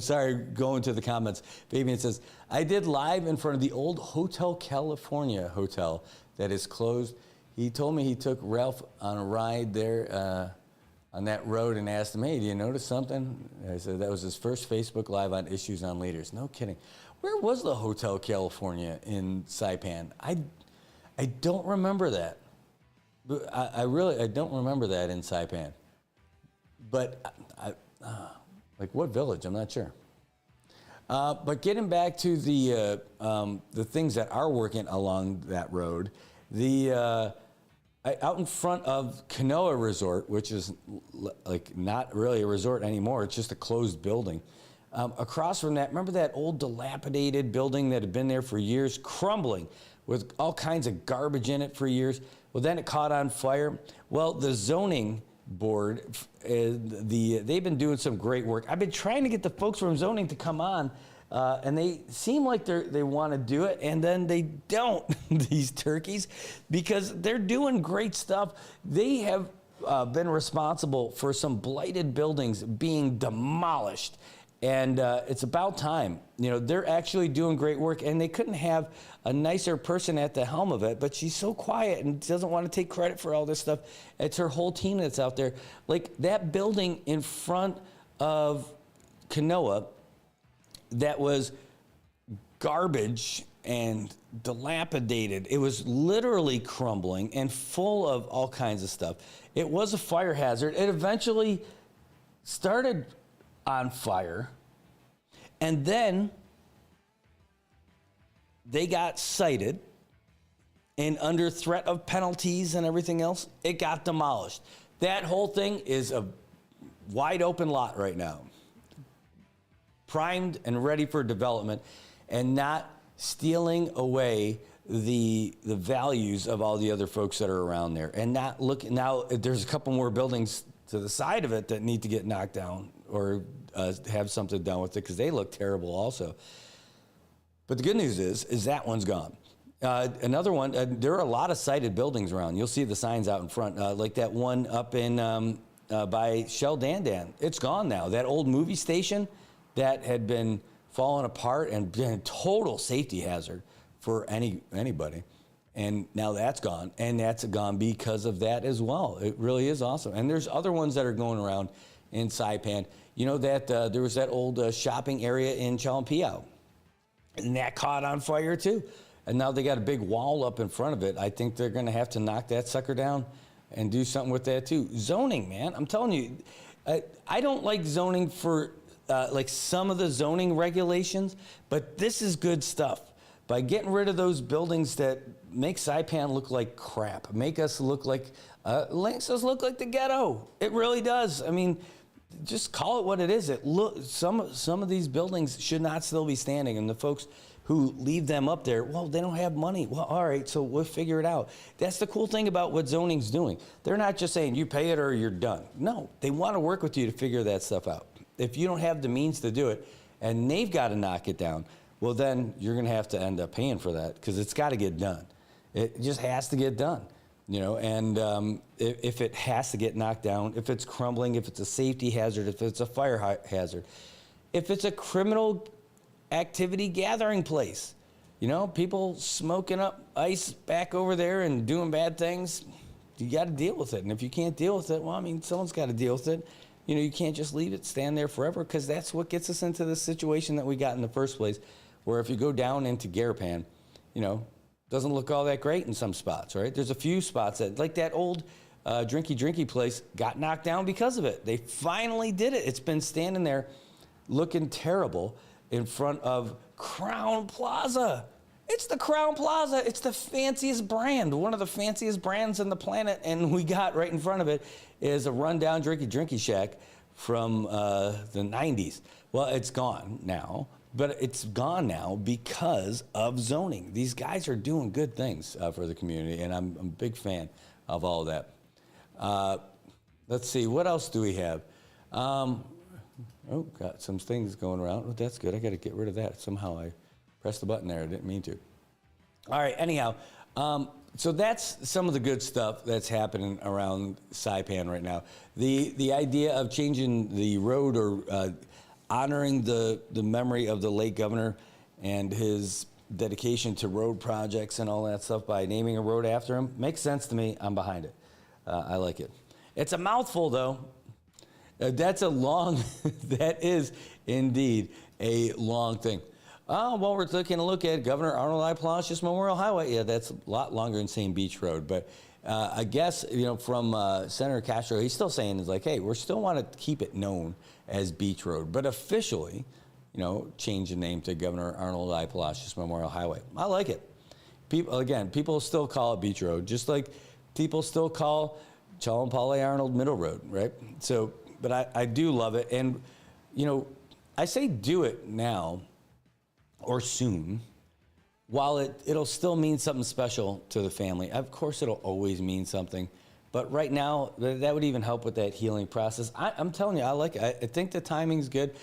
Sorry, going to the comments. Fabian says, I did live in front of the old Hotel California hotel that is closed. He told me he took Ralph on a ride there on that road and asked him, hey, do you notice something? I said that was his first Facebook Live on Issues on Leaders. No kidding. Where was the Hotel California in Saipan? I don't remember that. I don't remember that in Saipan. But like what village? I'm not sure. But getting back to the things that are working along that road, out in front of Kanoa Resort, which is like not really a resort anymore, it's just a closed building. Across from that, remember that old dilapidated building that had been there for years, crumbling with all kinds of garbage in it for years. Well, then it caught on fire. Well, the zoning board, they've been doing some great work. I've been trying to get the folks from zoning to come on, and they seem like they want to do it, and then they don't, these turkeys, because they're doing great stuff. They have been responsible for some blighted buildings being demolished. And it's about time. You know, they're actually doing great work, and they couldn't have a nicer person at the helm of it, but she's so quiet and doesn't want to take credit for all this stuff. It's her whole team that's out there. Like that building in front of Kanoa that was garbage and dilapidated. It was literally crumbling and full of all kinds of stuff. It was a fire hazard. It eventually started on fire, and then they got cited, and under threat of penalties and everything else, it got demolished. That whole thing is a wide open lot right now, primed and ready for development, and not stealing away the values of all the other folks that are around there. And not looking, now there's a couple more buildings to the side of it that need to get knocked down or have something done with it, because they look terrible also. But the good news is that one's gone. Another one, there are a lot of sited buildings around. You'll see the signs out in front, like that one up in by Shell Dandan. It's gone now. That old movie station that had been falling apart and been a total safety hazard for anybody. And now that's gone, and that's gone because of that as well. It really is awesome. And there's other ones that are going around in Saipan. You know that there was that old shopping area in Chalumpiao, and that caught on fire too. And now they got a big wall up in front of it. I think they're going to have to knock that sucker down and do something with that too. Zoning, man, I'm telling you, I don't like zoning for like some of the zoning regulations, but this is good stuff. By getting rid of those buildings that make Saipan look like crap, make us look like, makes us look like the ghetto. It really does. I mean, just call it what it is. Some of these buildings should not still be standing, and the folks who leave them up there, well, they don't have money. Well, all right, so we'll figure it out. That's the cool thing about what zoning's doing. They're not just saying you pay it or you're done. No, they want to work with you to figure that stuff out. If you don't have the means to do it, and they've got to knock it down, well, then you're going to have to end up paying for that, because it's got to get done. It just has to get done, you know, and if it has to get knocked down, if it's crumbling, if it's a safety hazard, if it's a fire hazard, if it's a criminal activity gathering place, you know, people smoking up ice back over there and doing bad things, you got to deal with it. And if you can't deal with it, well, I mean, someone's got to deal with it. You know, you can't just leave it stand there forever, because that's what gets us into the situation that we got in the first place, where if you go down into Garapan, you know, doesn't look all that great in some spots, right? There's a few spots that, like that old drinky place, got knocked down because of it. They finally did it. It's been standing there looking terrible in front of Crown Plaza. It's the Crown Plaza. It's the fanciest brand, one of the fanciest brands on the planet, and we got right in front of it is a rundown drinky shack from the 90s. Well, it's gone now. But it's gone now because of zoning. These guys are doing good things for the community, and I'm a big fan of all of that. Let's see, what else do we have? Got some things going around. Oh, that's good. I got to get rid of that. Somehow I pressed the button there. I didn't mean to. All right, anyhow, so that's some of the good stuff that's happening around Saipan right now. The idea of changing the road or honoring the memory of the late governor and his dedication to road projects and all that stuff by naming a road after him makes sense to me. I'm behind it. I like it. It's a mouthful, though. That's a long, that is indeed a long thing. Well, we're taking a look at Governor Arnold I. Palacios Memorial Highway. Yeah, that's a lot longer than saying Beach Road. But I guess, you know, from Senator Castro, he's still saying, is like, hey, we still want to keep it known as Beach Road, but officially, you know, change the name to Governor Arnold I. Palacios Memorial Highway. I like it. People still call it Beach Road, just like people still call Chalum-Pauley Arnold Middle Road, right? So, but I do love it. And, you know, I say do it now or soon while it'll still mean something special to the family, of course it'll always mean something. But right now, that would even help with that healing process. I'm telling you, I like it. I think the timing's good.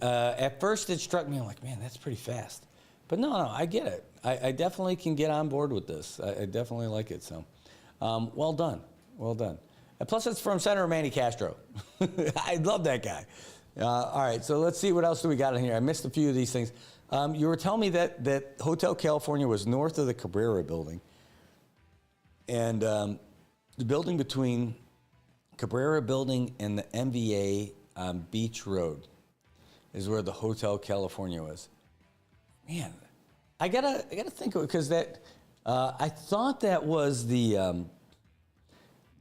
At first, it struck me, I'm like, man, that's pretty fast. But no, I get it. I definitely can get on board with this. I definitely like it. So, well done. Well done. And plus, it's from Senator Manny Castro. I love that guy. All right, so let's see what else do we got in here. I missed a few of these things. You were telling me that Hotel California was north of the Cabrera building. And the building between Cabrera building and the MVA on Beach Road is where the Hotel California was. Man, I gotta think of it, because that I thought that was the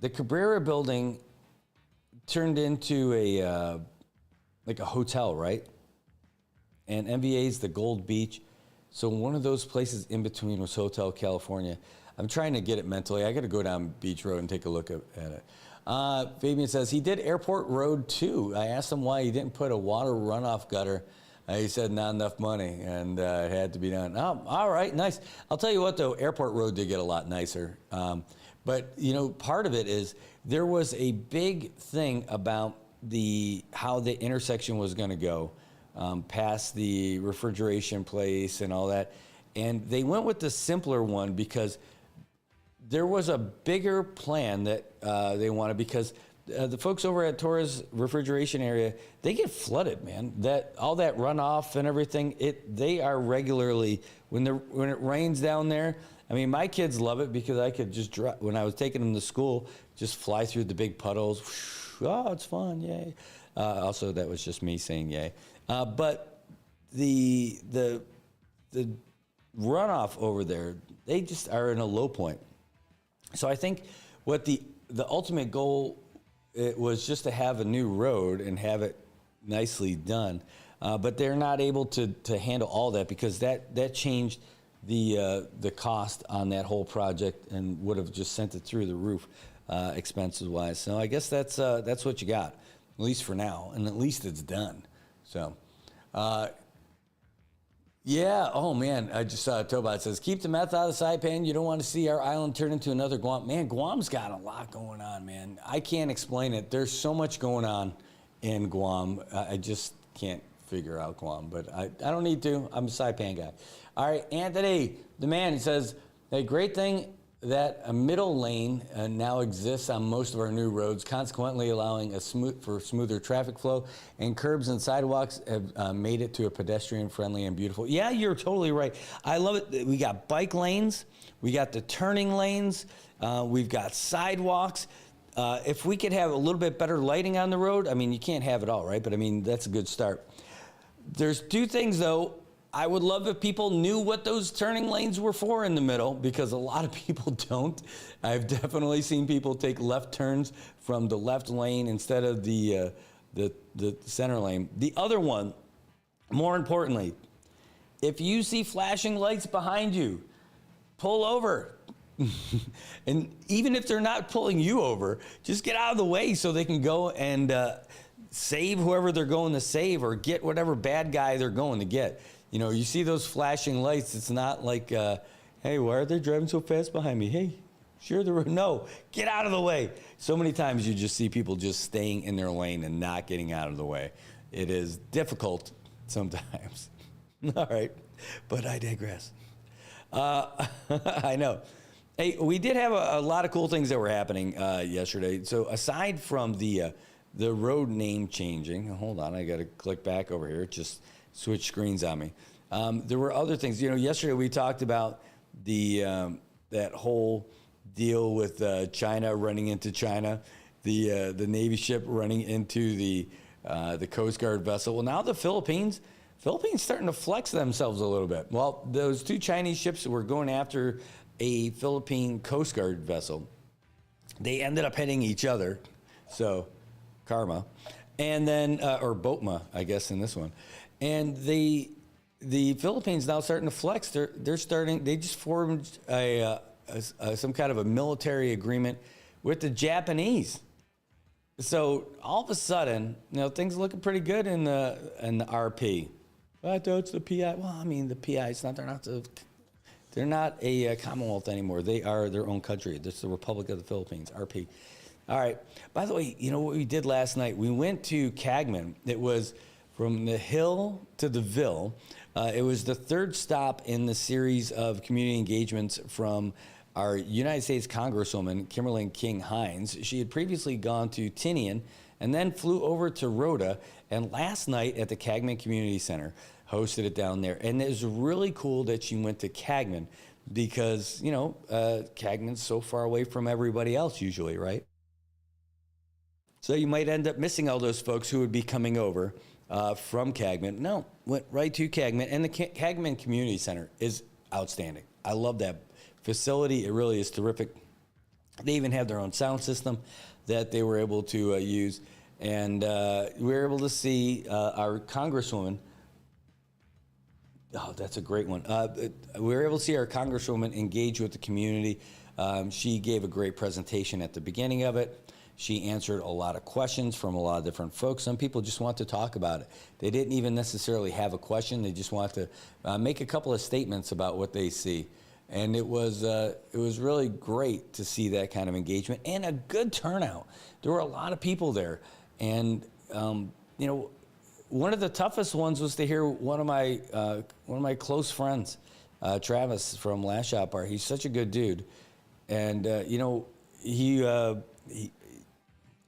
Cabrera building turned into a like a hotel, right? And MVA's the Gold Beach. So one of those places in between was Hotel California. I'm trying to get it mentally. I got to go down Beach Road and take a look at it. Fabian says he did Airport Road too. I asked him why he didn't put a water runoff gutter. He said not enough money, and it had to be done. Oh, all right, nice. I'll tell you what, though, Airport Road did get a lot nicer. But, you know, part of it is there was a big thing about how the intersection was going to go past the refrigeration place and all that. And they went with the simpler one because there was a bigger plan that they wanted, because the folks over at Torres refrigeration area, they get flooded, man. All that runoff and everything, they are regularly, when it rains down there. I mean, my kids love it because I could just when I was taking them to school, just fly through the big puddles. Oh, it's fun, yay. Also, that was just me saying yay. But the runoff over there, they just are in a low point. So I think what the ultimate goal, it was just to have a new road and have it nicely done. But they're not able to handle all that, because that changed the cost on that whole project and would have just sent it through the roof expenses wise. So I guess that's what you got, at least for now, and at least it's done. So yeah, oh man, I just saw Tobot says, keep the meth out of the Saipan. You don't want to see our island turn into another Guam. Man, Guam's got a lot going on, man. I can't explain it. There's so much going on in Guam. I just can't figure out Guam, but I don't need to. I'm a Saipan guy. All right, Anthony, the man, he says, a great thing that a middle lane now exists on most of our new roads, consequently allowing for smoother traffic flow, and curbs and sidewalks have made it to a pedestrian-friendly and beautiful. Yeah, you're totally right. I love it. We got bike lanes, we got the turning lanes, we've got sidewalks. If we could have a little bit better lighting on the road, I mean, you can't have it all, right? But I mean, that's a good start. There's two things, though. I would love if people knew what those turning lanes were for in the middle, because a lot of people don't. I've definitely seen people take left turns from the left lane instead of the center lane. The other one, more importantly, if you see flashing lights behind you, pull over. And even if they're not pulling you over, just get out of the way so they can go and save whoever they're going to save, or get whatever bad guy they're going to get. You know, you see those flashing lights, it's not like, hey, why are they driving so fast behind me? Hey, sure, no, get out of the way. So many times you just see people just staying in their lane and not getting out of the way. It is difficult sometimes. All right, but I digress. I know. Hey, we did have a lot of cool things that were happening yesterday. So aside from the road name changing, hold on, I got to click back over here. It just switched screens on me. There were other things. You know, yesterday we talked about that whole deal with China running into China, the Navy ship running into the Coast Guard vessel. Well, now the Philippines starting to flex themselves a little bit. Well, those two Chinese ships were going after a Philippine Coast Guard vessel. They ended up hitting each other, so karma. And then, or Boatma, I guess, in this one. And the Philippines now starting to flex. They just formed some kind of a military agreement with the Japanese. So all of a sudden, you know, things are looking pretty good in the RP. But it's the PI. Well, I mean, the PI, they're not the They're not a Commonwealth anymore. They are their own country. This is the Republic of the Philippines, RP. All right. By the way, you know what we did last night? We went to Cagman. It was from the hill to the Ville. It was the third stop in the series of community engagements from our United States Congresswoman, Kimberly King Hines. She had previously gone to Tinian and then flew over to Rhoda, and last night at the Cagman Community Center, hosted it down there. And it was really cool that she went to Cagman because, you know, Cagman's so far away from everybody else usually, right? So you might end up missing all those folks who would be coming over from Cagman. No, went right to Cagman. And the Cagman Community Center is outstanding. I love that facility. It really is terrific. They even have their own sound system that they were able to use. And we were able to see our Congresswoman. Oh, that's a great one. We were able to see our Congresswoman engage with the community. She gave a great presentation at the beginning of it. She answered a lot of questions from a lot of different folks. Some people just want to talk about it. They didn't even necessarily have a question. They just want to make a couple of statements about what they see. And it was really great to see that kind of engagement and a good turnout. There were a lot of people there. And, you know, one of the toughest ones was to hear one of my close friends, Travis from Last Shot Bar. He's such a good dude. And, you know, he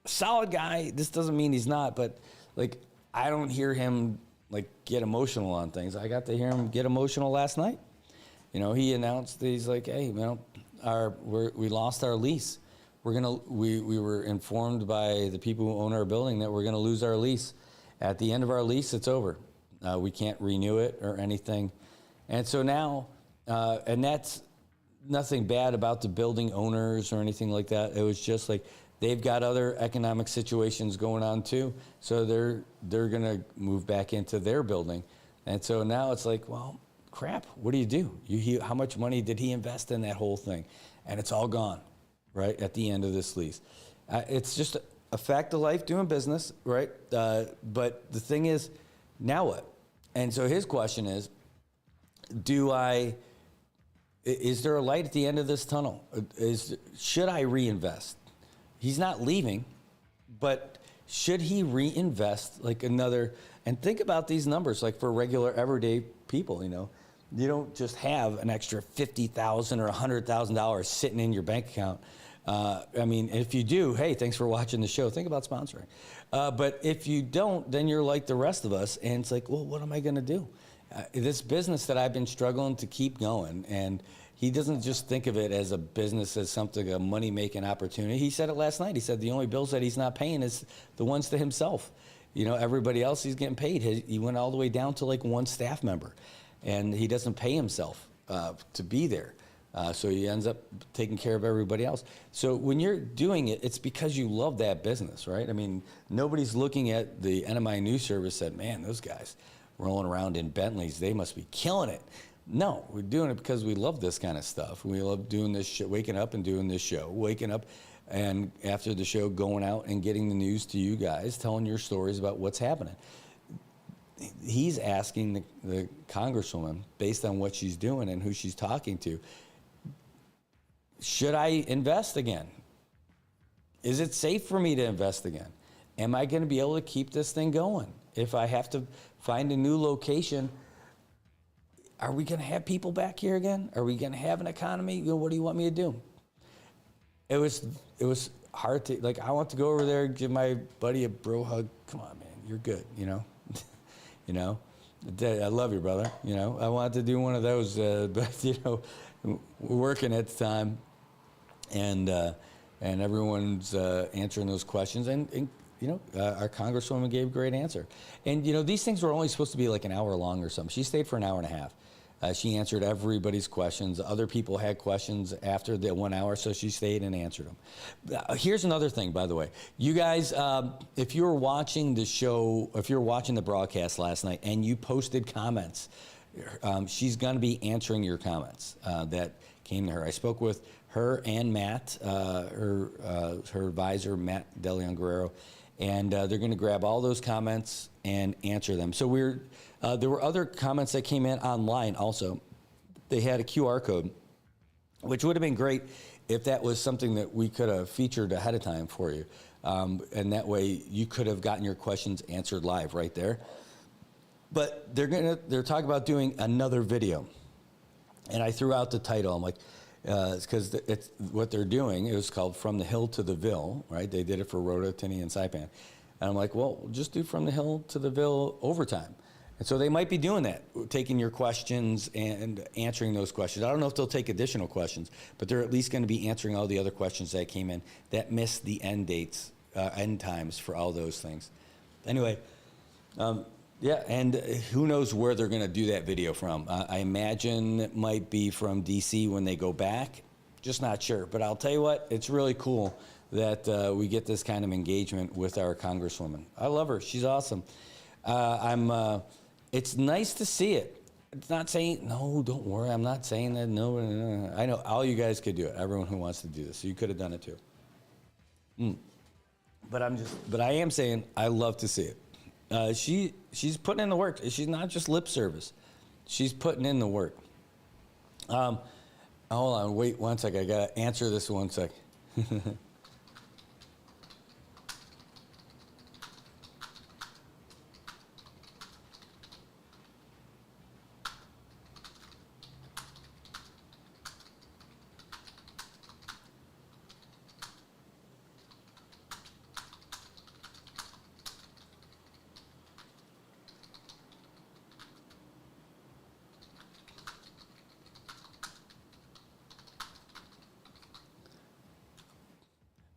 solid guy. This doesn't mean he's not, but like I don't hear him like get emotional on things. I got to hear him get emotional last night. You know, he announced that he's like, hey, you know, we lost our lease. We were informed by the people who own our building that we're gonna lose our lease. At the end of our lease, it's over. We can't renew it or anything. And so now, and that's nothing bad about the building owners or anything like that. It was just like, they've got other economic situations going on too, so they're gonna move back into their building, and so now it's like, well, crap. What do? How much money did he invest in that whole thing? And it's all gone, right at the end of this lease. It's just a fact of life doing business, right? But the thing is, now what? And so his question is, is there a light at the end of this tunnel? Should I reinvest? He's not leaving, but should he reinvest like another? And think about these numbers, like for regular everyday people, you know, you don't just have an extra $50,000 or $100,000 sitting in your bank account. I mean, if you do, hey, thanks for watching the show. Think about sponsoring. But if you don't, then you're like the rest of us, and it's like, well, what am I going to do? This business that I've been struggling to keep going, and he doesn't just think of it as a business, as something, a money-making opportunity. He said it last night. He said the only bills that he's not paying is the ones to himself. You know, everybody else he's getting paid. He went all the way down to like one staff member, and he doesn't pay himself to be there. So he ends up taking care of everybody else. So when you're doing it, it's because you love that business, right? I mean, nobody's looking at the NMI News Service and said, man, those guys rolling around in Bentleys, they must be killing it. No, we're doing it because we love this kind of stuff. We love doing this shit, waking up and doing this show, waking up and after the show going out and getting the news to you guys, telling your stories about what's happening. He's asking the Congresswoman, based on what she's doing and who she's talking to, should I invest again? Is it safe for me to invest again? Am I going to be able to keep this thing going? If I have to find a new location, are we going to have people back here again? Are we going to have an economy? You know, what do you want me to do? It was hard to, like, I want to go over there and give my buddy a bro hug. Come on, man, you're good, you know? You know? I love you, brother, you know? I wanted to do one of those, but, you know, we're working at the time, and everyone's answering those questions, and you know, our Congresswoman gave a great answer. And, you know, these things were only supposed to be like an hour long or something. She stayed for an hour and a half. She answered everybody's questions. Other people had questions after the 1 hour, so she stayed and answered them. Here's another thing, by the way. You guys, if you were watching the show, if you were watching the broadcast last night and you posted comments, she's going to be answering your comments that came to her. I spoke with her and Matt, her advisor, Matt DeLeon Guerrero, and they're going to grab all those comments and answer them. So there were other comments that came in online also. they had a QR code, which would have been great if that was something that we could have featured ahead of time for you. And that way you could have gotten your questions answered live right there. But they're talking about doing another video. And I threw out the title. I'm like, because it's what they're doing. It was called From the Hill to the Ville, right? They did it for Rhoda, Tinny, and Saipan. And I'm like, well, just do From the Hill to the Ville overtime. And so they might be doing that, taking your questions and answering those questions. I don't know if they'll take additional questions, but they're at least going to be answering all the other questions that came in that missed the end dates, end times for all those things. Anyway, yeah, and who knows where they're going to do that video from. I imagine it might be from DC when they go back. Just not sure. But I'll tell you what, it's really cool that we get this kind of engagement with our Congresswoman. I love her. She's awesome. It's nice to see it. It's not saying, no, don't worry, I'm not saying that, no. I know all you guys could do it, everyone who wants to do this, so you could have done it too. But I am saying I love to see it. She's putting in the work. She's not just lip service. She's putting in the work. Hold on, wait one sec, I gotta answer this one sec.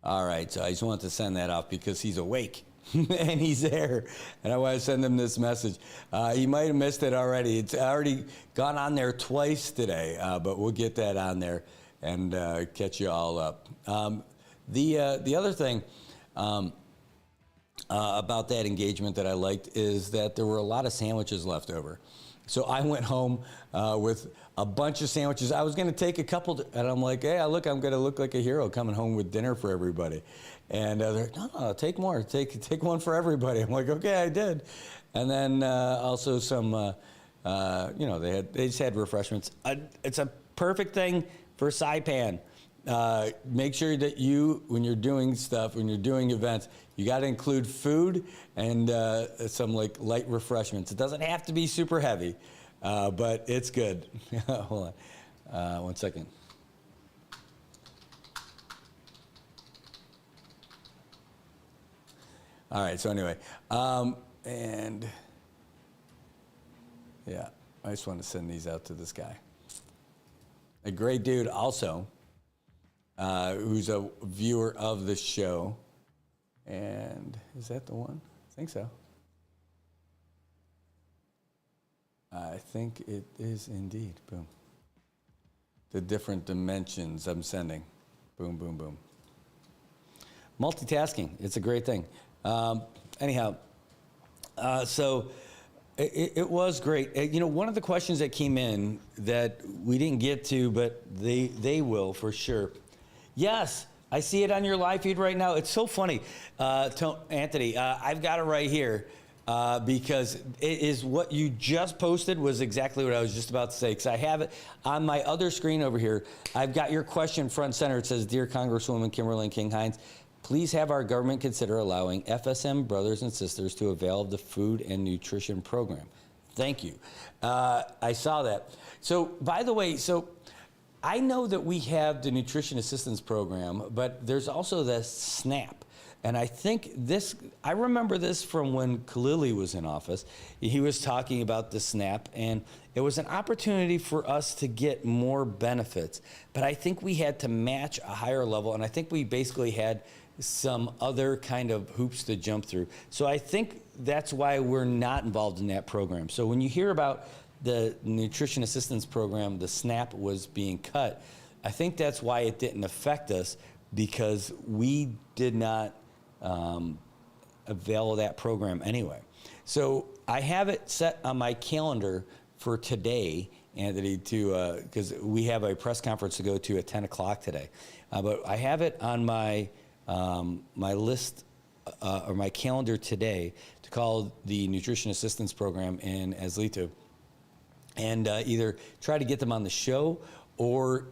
All right, so I just wanted to send that off because he's awake and he's there, and I want to send him this message. He might have missed it already. It's already gone on there twice today, but we'll get that on there and catch you all up. The other thing about that engagement that I liked is that there were a lot of sandwiches left over. So I went home with a bunch of sandwiches. I was going to take a couple, and I'm like, hey, look, I'm going to look like a hero coming home with dinner for everybody. And they're like, no, take more. Take one for everybody. I'm like, okay, I did. And then also some, they just had refreshments. It's a perfect thing for Saipan. Make sure that when you're doing stuff, when you're doing events, you got to include food and some like light refreshments. It doesn't have to be super heavy, but it's good. Hold on, 1 second. All right. So anyway, and yeah, I just want to send these out to this guy. A great dude, also. Who's a viewer of the show. And is that the one? I think so. I think it is indeed. Boom. The different dimensions I'm sending. Boom, boom, boom. Multitasking, it's a great thing. Anyhow, so it was great. One of the questions that came in that we didn't get to, but they will for sure. Yes, I see it on your live feed right now. It's so funny, Anthony. I've got it right here because it is what you just posted was exactly what I was just about to say. Because I have it on my other screen over here. I've got your question front and center. It says, "Dear Congresswoman Kimberly King Hines, please have our government consider allowing FSM brothers and sisters to avail of the food and nutrition program." Thank you. I saw that. So, by the way, I know that we have the Nutrition Assistance Program, but there's also the SNAP. And I think I remember this from when Khalili was in office. He was talking about the SNAP, and it was an opportunity for us to get more benefits. But I think we had to match a higher level, and I think we basically had some other kind of hoops to jump through. So I think that's why we're not involved in that program. So when you hear about the Nutrition Assistance Program, the SNAP was being cut, I think that's why it didn't affect us, because we did not avail of that program anyway. So I have it set on my calendar for today, Anthony, because we have a press conference to go to at 10 o'clock today. But I have it on my my list or my calendar today to call the Nutrition Assistance Program in Azlito. and either try to get them on the show or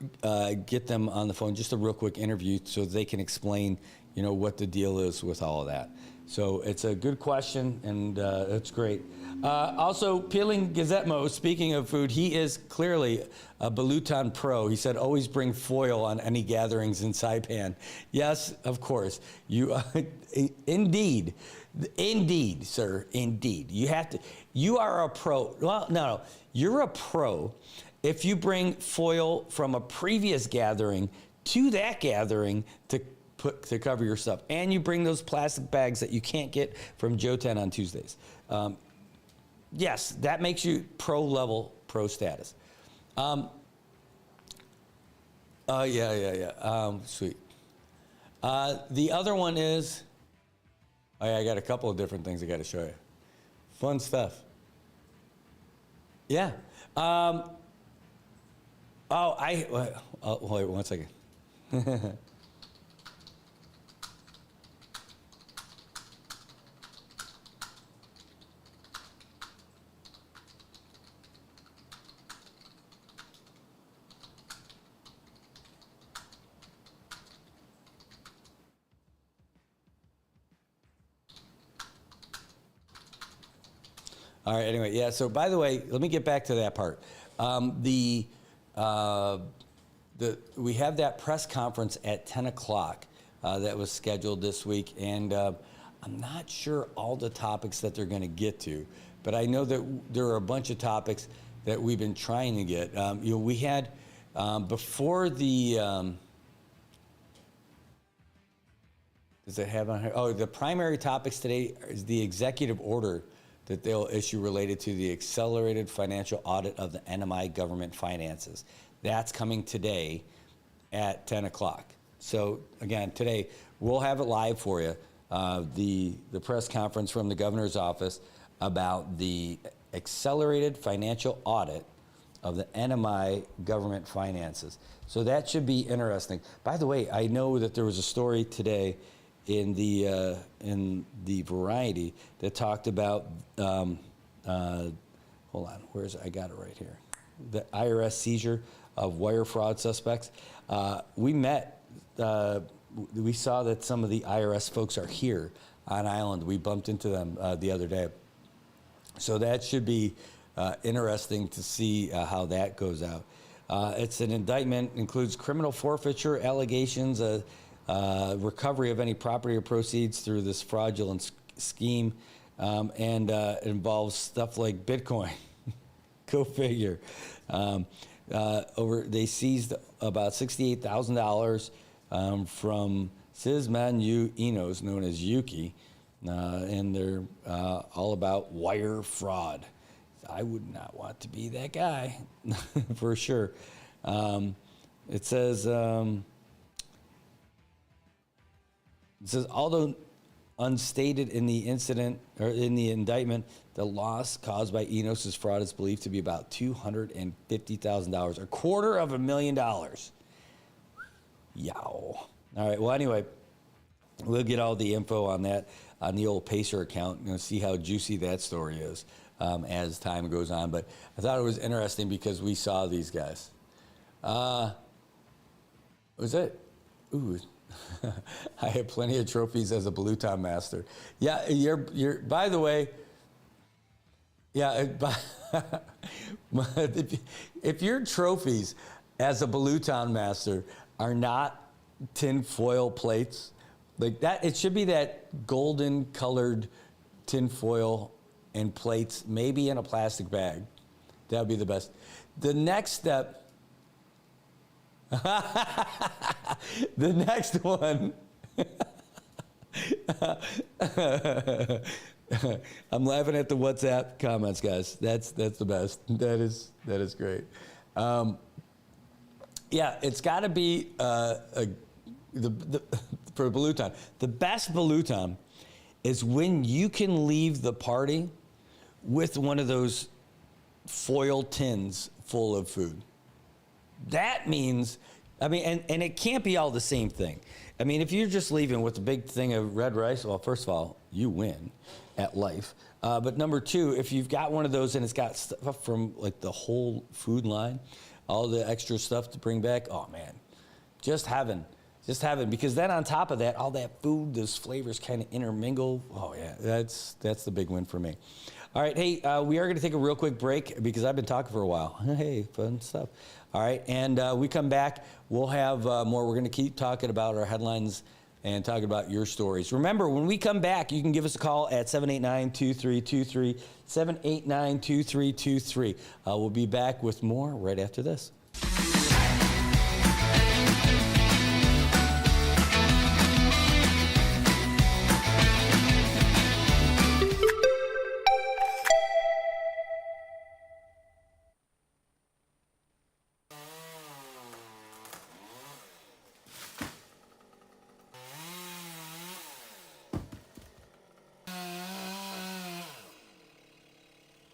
get them on the phone, just a real quick interview so they can explain, what the deal is with all of that. So it's a good question, and it's great. Also, Peeling Gazetmo, speaking of food, he is clearly a Balutan pro. He said, always bring foil on any gatherings in Saipan. Yes, of course. You, indeed, sir, indeed. You are a pro. Well, no, you're a pro if you bring foil from a previous gathering to that gathering to cover your stuff. And you bring those plastic bags that you can't get from Joe 10 on Tuesdays. Yes, that makes you pro status. Sweet. The other one is, I got a couple of different things I got to show you. Fun stuff. Yeah. Wait 1 second. All right, anyway, yeah, so by the way, let me get back to that part. We have that press conference at 10 o'clock that was scheduled this week, and I'm not sure all the topics that they're going to get to, but I know that there are a bunch of topics that we've been trying to get. We had, before the, does it have on here? Oh, the primary topics today is the executive order that they'll issue related to the accelerated financial audit of the NMI government finances. That's coming today at 10 o'clock. So again, today, we'll have it live for you, the press conference from the governor's office about the accelerated financial audit of the NMI government finances. So that should be interesting. By the way, I know that there was a story today in the Variety that talked about, hold on, I got it right here. The IRS seizure of wire fraud suspects. We saw that some of the IRS folks are here on island. We bumped into them the other day. So that should be interesting to see how that goes out. It's an indictment, includes criminal forfeiture allegations, recovery of any property or proceeds through this fraudulent scheme, and it involves stuff like Bitcoin. Go figure. They seized about $68,000 from Cismanu Enos, known as Yuki, and they're all about wire fraud. I would not want to be that guy, for sure. It says, although unstated in the incident or in the indictment, the loss caused by Enos' fraud is believed to be about $250,000, $250,000. Yow. All right. Well, anyway, we'll get all the info on that on the old Pacer account. See how juicy that story is as time goes on. But I thought it was interesting because we saw these guys. Was it? Ooh. I have plenty of trophies as a Balutan master. Yeah, you're. By the way, yeah. If your trophies as a Balutan master are not tin foil plates like that, it should be that golden colored tin foil and plates, maybe in a plastic bag. That would be the best. The next step. The next one. I'm laughing at the WhatsApp comments, guys. That's the best. That is great. Yeah, it's got to be for Balutan. The best Balutan is when you can leave the party with one of those foil tins full of food. That means I mean, and it can't be all the same thing. I mean, if you're just leaving with a big thing of red rice, well, first of all, you win at life. But number two, if you've got one of those and it's got stuff from like the whole food line, all the extra stuff to bring back, oh man, just heaven. Just heaven. Because then on top of that, all that food, those flavors kind of intermingle. Oh yeah, that's the big win for me. All right, hey, we are going to take a real quick break because I've been talking for a while. Hey, fun stuff. All right, and we come back, we'll have more. We're going to keep talking about our headlines and talking about your stories. Remember, when we come back, you can give us a call at 789-2323, 789-2323. We'll be back with more right after this.